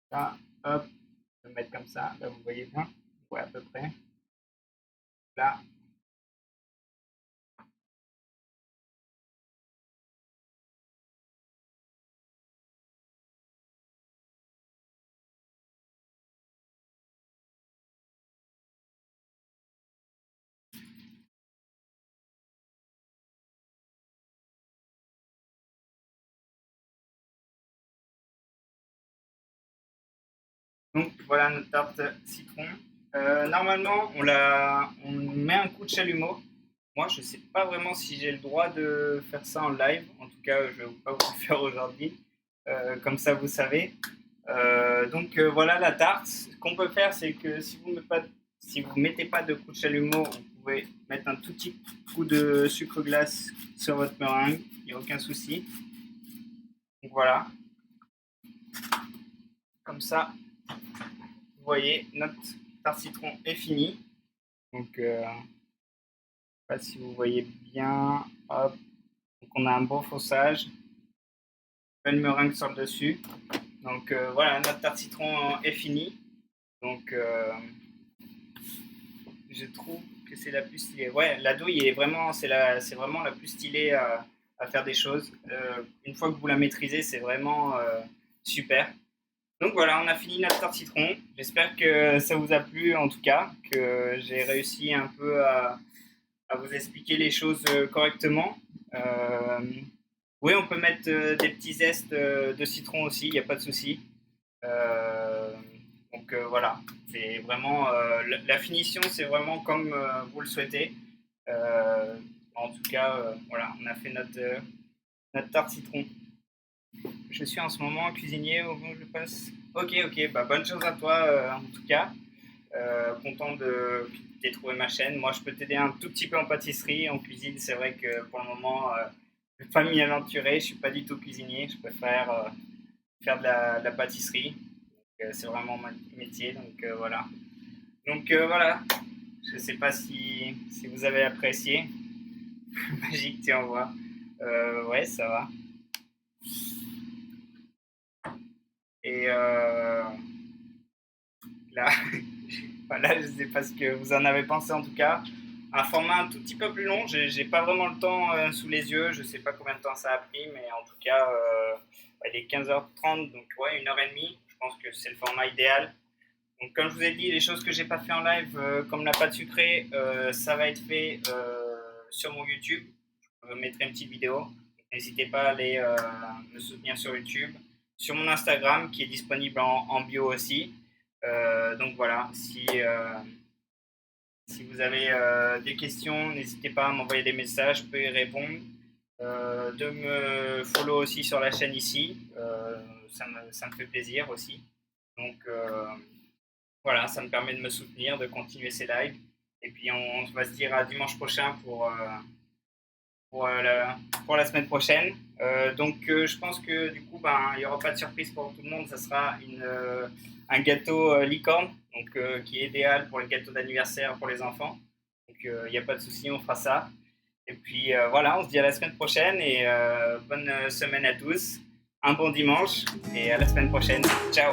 ça? Hop, je vais me mettre comme ça. Là, vous voyez bien. Ouais, à peu près. Là. Donc voilà notre tarte citron. Normalement, on met un coup de chalumeau. Moi, je ne sais pas vraiment si j'ai le droit de faire ça en live. En tout cas, je ne vais pas vous le faire aujourd'hui. Comme ça, vous savez. Donc voilà la tarte. Ce qu'on peut faire, c'est que si vous mettez pas de coup de chalumeau, vous pouvez mettre un tout petit coup de sucre glace sur votre meringue. Il n'y a aucun souci. Donc voilà. Comme ça, vous voyez, notre tarte citron est finie. Donc je sais pas si vous voyez bien. Hop. Donc on a un beau faussage. Belle meringue sur le dessus. Donc voilà, notre tarte citron est finie. Donc je trouve que c'est la plus stylée. Ouais, la douille est vraiment, c'est vraiment la plus stylée à faire des choses. Une fois que vous la maîtrisez, c'est vraiment super. Donc voilà, on a fini notre tarte citron. J'espère que ça vous a plu en tout cas, que j'ai réussi un peu à vous expliquer les choses correctement. Euh, oui, on peut mettre des petits zestes de citron aussi, il n'y a pas de souci. Euh, donc voilà, c'est vraiment la finition, c'est vraiment comme vous le souhaitez. Euh, En tout cas, voilà, on a fait notre tarte citron. Je suis en ce moment cuisinier au moment où je passe. Ok, ok, bah bonne chance à toi en tout cas. Content de que tu aies trouvé ma chaîne. Moi, je peux t'aider un tout petit peu en pâtisserie, en cuisine. C'est vrai que pour le moment, je ne vais pas m'y aventurer. Je suis pas du tout cuisinier. Je préfère faire de la pâtisserie. C'est vraiment mon métier. Donc voilà. Donc voilà. Je ne sais pas si vous avez apprécié. Magique, tu envoies. Ouais, ça va. Et là, voilà, je ne sais pas ce que vous en avez pensé en tout cas. Un format un tout petit peu plus long, j'ai pas vraiment le temps sous les yeux, je sais pas combien de temps ça a pris, mais en tout cas, il est 15h30, donc ouais, 1h30. Je pense que c'est le format idéal. Donc, comme je vous ai dit, les choses que j'ai pas fait en live, comme la pâte sucrée, ça va être fait sur mon YouTube. Je mettrai une petite vidéo. N'hésitez pas à aller me soutenir sur YouTube, sur mon Instagram qui est disponible en bio aussi. Donc voilà, si vous avez des questions, n'hésitez pas à m'envoyer des messages, je peux y répondre. De me follow aussi sur la chaîne ici, ça me fait plaisir aussi. Donc voilà, ça me permet de me soutenir, de continuer ces lives. Et puis on va se dire à dimanche prochain pour, euh, la, pour la semaine prochaine. Je pense que du coup, il n'y aura pas de surprise pour tout le monde. Ça sera un gâteau licorne, qui est idéal pour les gâteaux d'anniversaire pour les enfants. Donc il n'y a pas de souci, on fera ça. Et puis voilà, on se dit à la semaine prochaine et bonne semaine à tous. Un bon dimanche et à la semaine prochaine. Ciao!